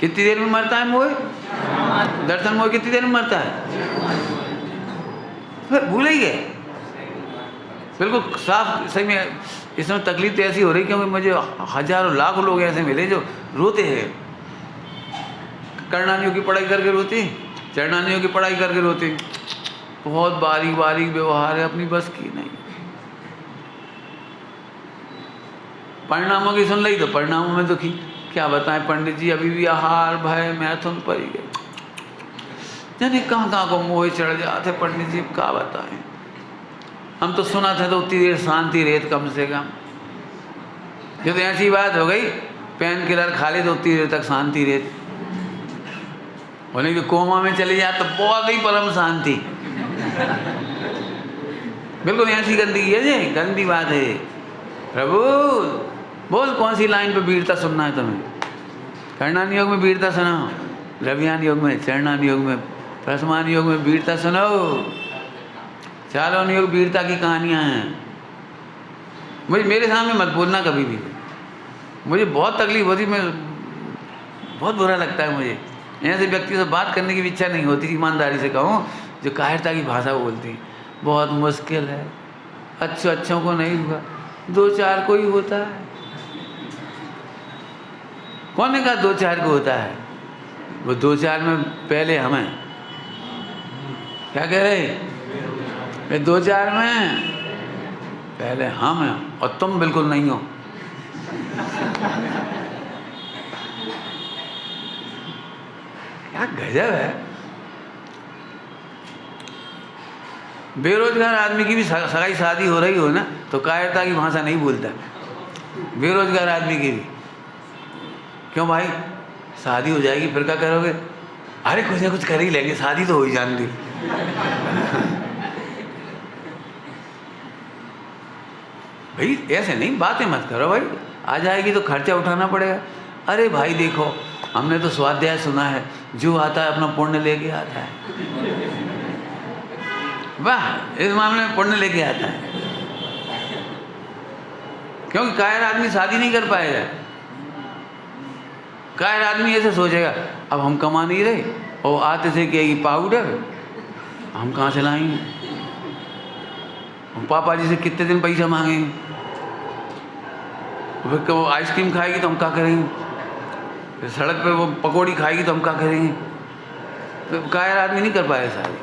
S1: कितनी देर में मरता है मोह? दर्शन मोह कितनी देर में मरता है? फिर भूल ही गए बिल्कुल साफ। सही में इसमें तकलीफ तो ऐसी हो रही क्योंकि मुझे हजारों लाखों लोग ऐसे मिले जो रोते हैं। करणानियों की पढ़ाई करके रोते, चरणानियों की पढ़ाई करके रोते, बहुत बारीक बारीक व्यवहार है, अपनी बस की नहीं। परिणामों की सुन ली तो परिणामों में दुखी। क्या बताएं पंडित जी, अभी भी आहार भय मैथुन पर ही गए, जाने कहाँ कहाँ को मोह चढ़ जाते पंडित जी, क्या बताएं। हम तो सुना था तो उतनी देर शांति रेत कम से कम। ये तो ऐसी बात हो गई, पेन किलर खा ले तो उतनी देर तक शांति रेत, बोले कि कोमा में चले जाए तो बहुत ही परम शांति। बिल्कुल ऐसी गंदी है जी, गंदी बात है। प्रभु बोल कौन सी लाइन पे वीरता सुनना है तुम्हें? कर्णान योग में वीरता सुनाओ, लव्यान योग में, चरणान योग में, प्रसमान योग में वीरता सुनाओ। चारों योग वीरता की कहानियाँ हैं। मुझे मेरे सामने मत बोलना कभी भी, मुझे बहुत तकलीफ होती, मैं बहुत बुरा लगता है मुझे। ऐसे व्यक्ति से बात करने की भी इच्छा नहीं होती, ईमानदारी से कहूँ, जो कायरता की भाषा बोलती। बहुत मुश्किल है, अच्छों को नहीं हुआ, दो चार को ही होता है। कौन ने कहा दो चार को होता है? वो दो चार में पहले हमें क्या कह रहे? ये दो चार में पहले हम हैं और तुम बिल्कुल नहीं हो। क्या गजब है। बेरोजगार आदमी की भी सगाई शादी हो रही हो ना तो कायरता की भाषा नहीं बोलता, बेरोजगार आदमी की भी। क्यों भाई, शादी हो जाएगी फिर क्या करोगे? अरे कुछ ना कुछ कर ही लेंगे, शादी तो हो ही जान दी। भाई ऐसे नहीं बातें मत करो भाई, आ जाएगी तो खर्चा उठाना पड़ेगा। अरे भाई देखो, हमने तो स्वाध्याय सुना है, जो आता है अपना पुण्य लेके आता है। वाह, इस मामले में पुण्य लेके आता है, क्योंकि कायर आदमी शादी नहीं कर पाएगा। कायर आदमी ऐसे सोचेगा, अब हम कमा नहीं रहे और आते थे कहेगी पाउडर, हम कहाँ से लाएंगे? पापा जी से कितने दिन पैसा मांगेंगे? फिर वो आइसक्रीम खाएगी तो हम क्या करेंगे? फिर सड़क पे वो पकौड़ी खाएगी तो हम क्या करेंगे? तो कायर आदमी नहीं कर पाएगा शादी।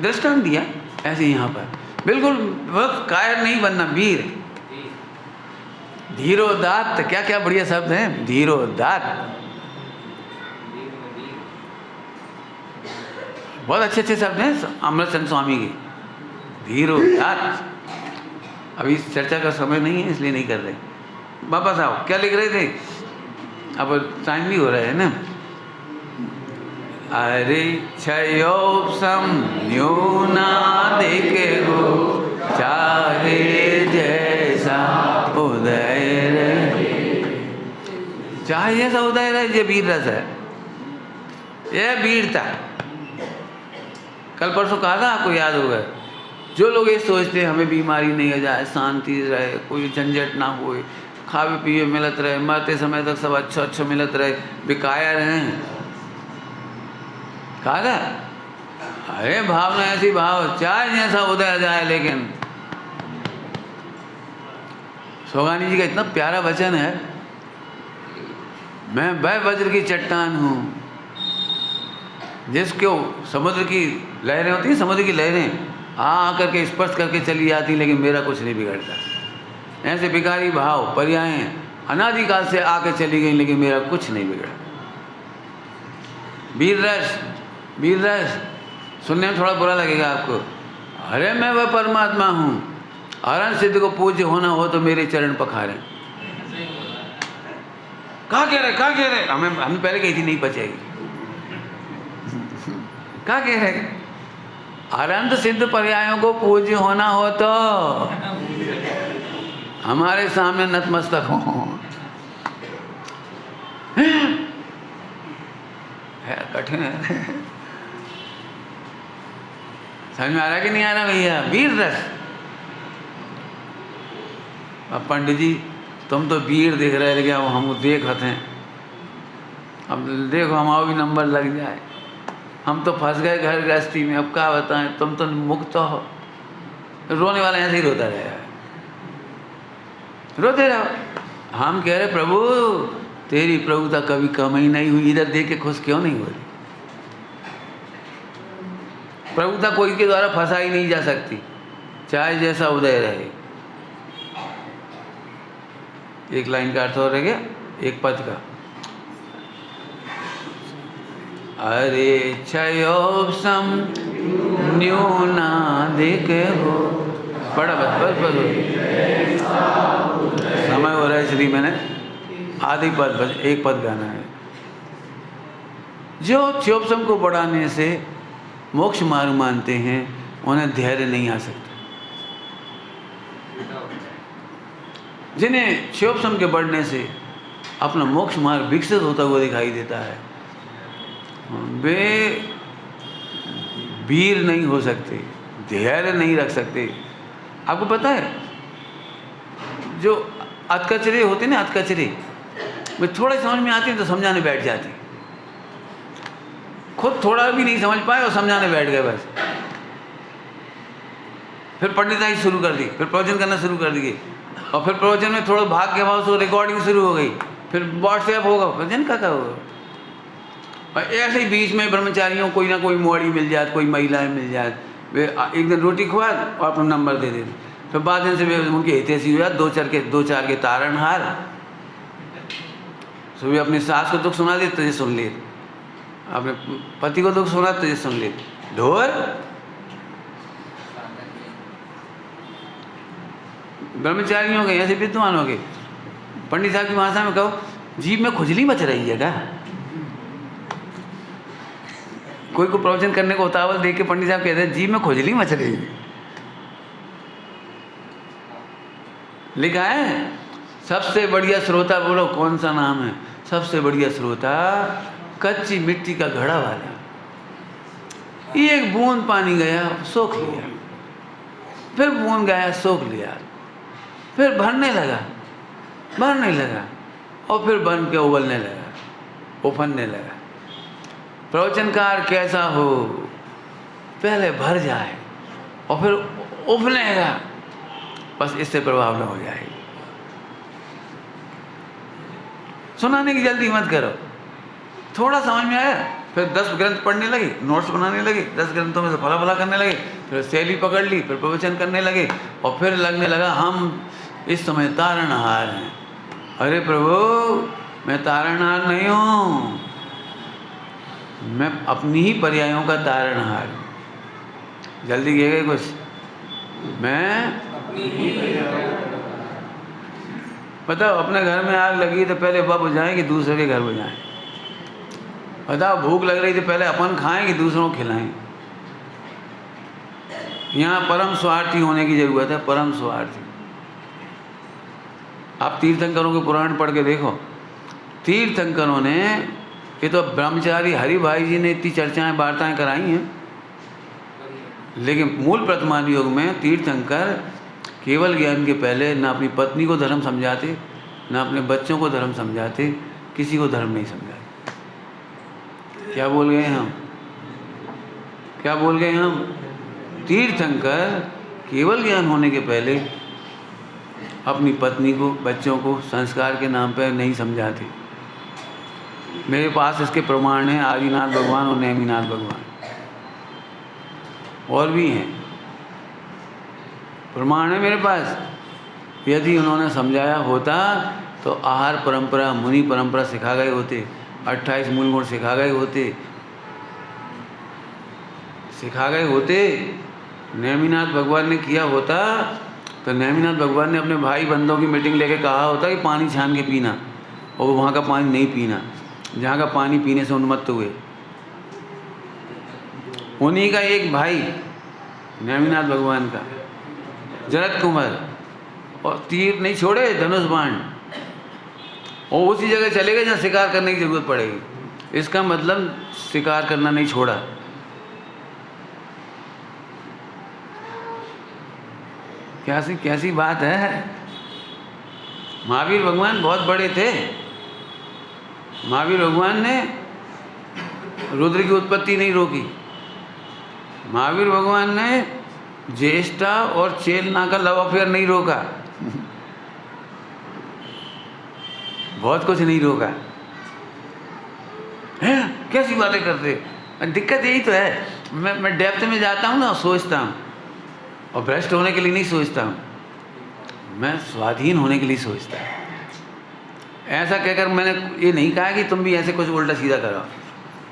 S1: दृष्टांत दिया ऐसे यहाँ पर, बिल्कुल वक्त कायर नहीं बनना, वीर। धीरोदात्त, क्या क्या बढ़िया शब्द हैं, धीरोदात्त, बहुत अच्छे अच्छे शब्द हैं अमृतचंद स्वामी के, धीरोदात्त। अभी इस चर्चा का समय नहीं है इसलिए नहीं कर रहे। वापस आओ, क्या लिख रहे थे? अब टाइम भी हो रहा है ना। अरे क्षयोपम न्यूना देखे हो, चाहे जैसा उदय रहे, चाहे जैसा उदय रहे। ये वीर रस है, ये वीरता। कल परसों कहा था, आपको याद होगा, जो लोग ये सोचते हैं हमें बीमारी नहीं हो जाए, शांति रहे, कोई झंझट ना हो, खावे पिए मिलत रहे, मरते समय तक सब अच्छा मिलत रहे, बेकायर हैं। कहा था, अरे भावना ऐसी भाव, चाहे जैसा उदय जाए। लेकिन सोगानी जी का इतना प्यारा वचन है, मैं वह वज्र की चट्टान हूँ जिसको समुद्र की लहरें होती हैं, समुद्र की लहरें आकर के स्पर्श करके चली जाती, लेकिन मेरा कुछ नहीं बिगड़ता। ऐसे बिकारी भाव पर्यायें अनादिकाल से आके चली गई, लेकिन मेरा कुछ नहीं बिगड़ा। वीर रस, वीर रस सुनने में थोड़ा बुरा लगेगा आपको। अरे मैं वह परमात्मा हूँ, अरण सिद्ध को पूज्य होना हो तो मेरे चरण पखारें। कहाँ कह रहे? हमें पहले कही थी नहीं बचेगी। क्या कह रहे? अनंत सिद्ध पर्यायों को पूज्य होना हो तो हमारे सामने नतमस्तक हो। है कठिन है। समझ में आ रहा कि नहीं आ रहा भैया? वीर रस। अब पंडित जी तुम तो वीर दिख रहे, लेकिन अब हम देखत हैं, अब देखो हमारा भी नंबर लग जाए, हम तो फंस गए घर गृहस्थी में, अब क्या बताएं, तुम तो मुक्त हो। रोने वाला ऐसे ही रोता रहेगा, रोते रहो। हम कह रहे प्रभु तेरी प्रभुता कभी कम ही नहीं हुई, इधर देख के खुश क्यों नहीं हो रही? प्रभुता कोई के द्वारा फंसाई नहीं जा सकती, चाहे जैसा उदय रहे। एक लाइन का अर्थ और रह गया, एक पद का। अरे क्षयोपम न्यूनाधिक हो, बड़ा बस समय हो रहा है इसलिए मैंने आधी पद बस एक पद गाना है। जो क्षयोपम को बढ़ाने से मोक्ष मार्ग मानते हैं, उन्हें धैर्य नहीं आ सकता। जिन्हें क्षयोपम के बढ़ने से अपना मोक्ष मार्ग विकसित होता हुआ दिखाई देता है, वे वीर नहीं हो सकते, धैर्य नहीं रख सकते। आपको पता है जो अधकचरे होते ना, अधकचरे वे थोड़ा समझ में आते हैं तो समझाने बैठ जाते, खुद थोड़ा भी नहीं समझ पाए और समझाने बैठ गए बस। फिर पंडिताई शुरू कर दी, फिर प्रवचन करना शुरू कर दिए, और फिर प्रवचन में थोड़ा भाग के भाव से रिकॉर्डिंग शुरू हो गई, फिर व्हाट्सएप होगा, भजन का होगा। और ऐसे ही बीच में ब्रह्मचारियों कोई ना कोई मोड़ी मिल जाए, कोई महिलाएं मिल जाए, वे एक दिन रोटी खुआ और अपना नंबर दे देते, फिर बाद दिन से वे उनकी हितैषी हो जाए, दो चार के तारणहार। सुबह अपनी सास को दुख सुना दे तो ये सुन ले, अपने पति को दुख सुना तो ये सुन ले, ढोर। ब्रह्मचारियों के ऐसे विद्वान हो गए, पंडित साहब की भाषा में कहो, जीभ में खुजली मच रही है क्या? कोई को प्रवचन करने को उतावल देख के पंडित साहब कहते हैं जीभ में खुजली मच रही है। लिखा है सबसे बढ़िया श्रोता, बोलो कौन सा नाम है? सबसे बढ़िया श्रोता कच्ची मिट्टी का घड़ा वाला, एक बूंद पानी गया सोख लिया, फिर बूंद गया सोख लिया, फिर भरने लगा और फिर बन के उबलने लगा, उफनने लगा। प्रवचनकार कैसा हो, पहले भर जाए और फिर उफनेगा, बस इससे प्रभाव न हो जाए। सुनाने की जल्दी मत करो, थोड़ा समझ में आया फिर 10 ग्रंथ पढ़ने लगे, नोट्स बनाने लगे, 10 ग्रंथों में से फला करने लगे, फिर शैली पकड़ ली, फिर प्रवचन करने लगे, और फिर लगने लगा हम इस समय तारणहार हैं। अरे प्रभु मैं तारणहार नहीं हूँ, मैं अपनी ही पर्यायों का तारणहार हूँ। जल्दी कह गए कुछ, मैं बताओ अपने घर में आग लगी तो पहले वह बुझाएं कि दूसरे के घर बुझाएं? बताओ भूख लग रही थी पहले अपन खाएं कि दूसरों को खिलाएं? यहाँ परम स्वार्थी होने की जरूरत है, परम स्वार्थी। आप तीर्थंकरों के पुराण पढ़ के देखो, तीर्थंकरों ने, ये तो ब्रह्मचारी हरि भाई जी ने इतनी चर्चाएं वार्ताएं कराई हैं, लेकिन मूल वर्तमान युग में तीर्थंकर केवल ज्ञान के पहले ना अपनी पत्नी को धर्म समझाते, ना अपने बच्चों को धर्म समझाते, किसी को धर्म नहीं समझाते। क्या बोल गए हम? क्या बोल गए हम? तीर्थंकर केवल ज्ञान होने के पहले अपनी पत्नी को, बच्चों को संस्कार के नाम पर नहीं समझाते। मेरे पास इसके प्रमाण हैं, आदिनाथ भगवान और नेमिनाथ भगवान, और भी हैं प्रमाण है मेरे पास। यदि उन्होंने समझाया होता तो आहार परंपरा, मुनि परंपरा सिखा गए होते, 28 मूल गुण सिखा गए होते। नेमिनाथ भगवान ने किया होता तो नेमिनाथ भगवान ने अपने भाई बंदों की मीटिंग लेके कहा होता कि पानी छान के पीना, और वहाँ का पानी नहीं पीना जहाँ का पानी पीने से उन्मत्त हुए। उन्हीं का एक भाई नेमिनाथ भगवान का, जरत कुमार, और तीर नहीं छोड़े, धनुष बाण, और उसी जगह चले गए जहाँ शिकार करने की जरूरत पड़ेगी। इसका मतलब शिकार करना नहीं छोड़ा। कैसी बात है। महावीर भगवान बहुत बड़े थे। महावीर भगवान ने रुद्र की उत्पत्ति नहीं रोकी। महावीर भगवान ने ज्येष्ठा और चेलना का लव अफेयर नहीं रोका। बहुत कुछ नहीं रोका है। कैसी बातें करते। दिक्कत यही तो है, मैं डेप्थ में जाता हूँ ना, सोचता हूँ, और भ्रष्ट होने के लिए नहीं सोचता हूँ, मैं स्वाधीन होने के लिए सोचता हूँ। ऐसा कहकर मैंने ये नहीं कहा कि तुम भी ऐसे कुछ उल्टा सीधा करो।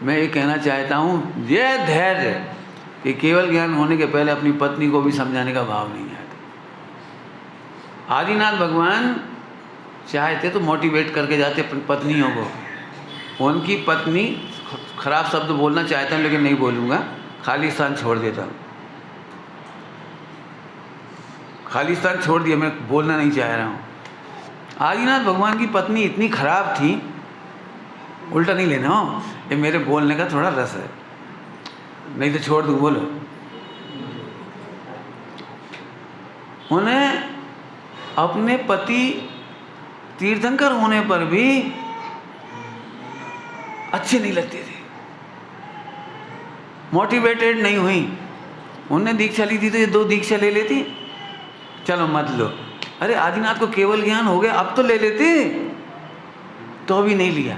S1: मैं ये कहना चाहता हूँ, ये धैर्य कि केवल ज्ञान होने के पहले अपनी पत्नी को भी समझाने का भाव नहीं आता। आदिनाथ भगवान चाहते तो मोटिवेट करके जाते अपनी पत्नियों को। उनकी पत्नी, खराब शब्द बोलना चाहता हूँ लेकिन नहीं बोलूँगा, खालिस्तान छोड़ देता हूँ। खालिस्तान छोड़ दिया, मैं बोलना नहीं चाह रहा हूँ। आदिनाथ भगवान की पत्नी इतनी खराब थी, उल्टा नहीं लेना हो, ये मेरे बोलने का थोड़ा रस है, नहीं तो छोड़ दूँ। बोलो। उन्हें अपने पति तीर्थंकर होने पर भी अच्छे नहीं लगते थे, मोटिवेटेड नहीं हुई। उन्होंने दीक्षा ली थी तो ये 2 दीक्षा ले लेती, चलो मत लो। अरे आदिनाथ को केवल ज्ञान हो गया, अब तो ले लेते, तो भी नहीं लिया।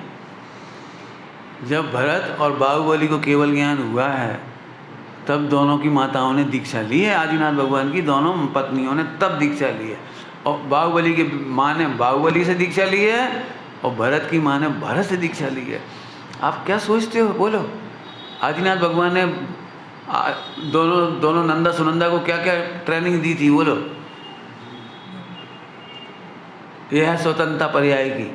S1: जब भरत और बाहुबली को केवल ज्ञान हुआ है, तब दोनों की माताओं ने दीक्षा ली है। आदिनाथ भगवान की दोनों पत्नियों ने तब दीक्षा ली है। और बाहुबली की माँ ने बाहुबली से दीक्षा ली है, और भरत की माँ ने भरत से दीक्षा ली है। आप क्या सोचते हो? बोलो। आदिनाथ भगवान ने दोनों नंदा सुनंदा को क्या क्या ट्रेनिंग दी थी? बोलो। यह है स्वतंत्रता पर्याय की,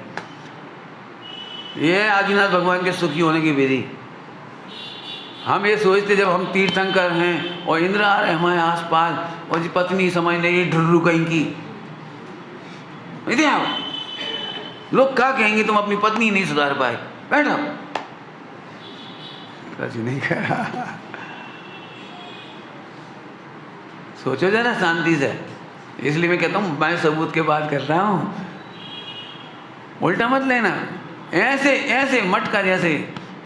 S1: यह है आदिनाथ भगवान के सुखी होने की विधि। हम ये सोचते जब हम तीर्थंकर हैं और इंद्र आ रहे हमारे आसपास, और जी पत्नी समझ नहीं ढुर्रू कहीं की, इधर आओ, लोग क्या कहेंगे तुम अपनी पत्नी नहीं सुधार पाए, बैठो। कुछ नहीं करा। सोचो जरा शांति से। इसलिए मैं कहता हूँ मैं सबूत के बात कर रहा हूँ, उल्टा मत लेना। ऐसे ऐसे मटका जैसे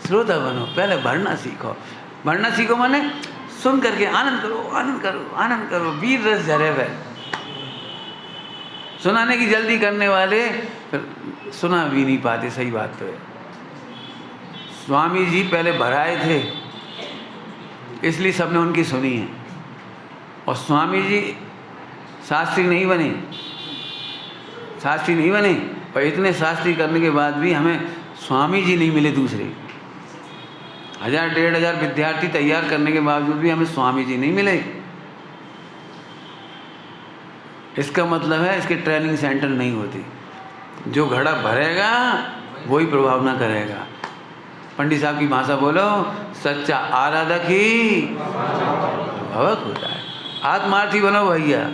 S1: श्रोता बनो, पहले भरना सीखो। भरना सीखो माने सुन करके आनंद करो, आनंद करो, आनंद करो। वीर रस झरे हुए। सुनाने की जल्दी करने वाले फिर सुना भी नहीं पाते। सही बात तो है। स्वामी जी पहले भराए थे, इसलिए सबने उनकी सुनी है। और स्वामी जी शास्त्री नहीं बने, शास्त्री नहीं बने, और इतने शास्त्री करने के बाद भी हमें स्वामी जी नहीं मिले। दूसरे 1000-1500 विद्यार्थी तैयार करने के बावजूद भी हमें स्वामी जी नहीं मिले। इसका मतलब है इसके ट्रेनिंग सेंटर नहीं होती। जो घड़ा भरेगा वही प्रभावना करेगा। पंडित साहब की भाषा बोलो, सच्चा आराधक ही भवक होता है। आत्मार्थी बनो भैया,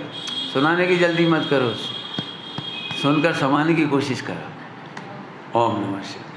S1: सुनाने की जल्दी मत करो, सुनकर समाने की कोशिश करो। ओम नमः शिवाय।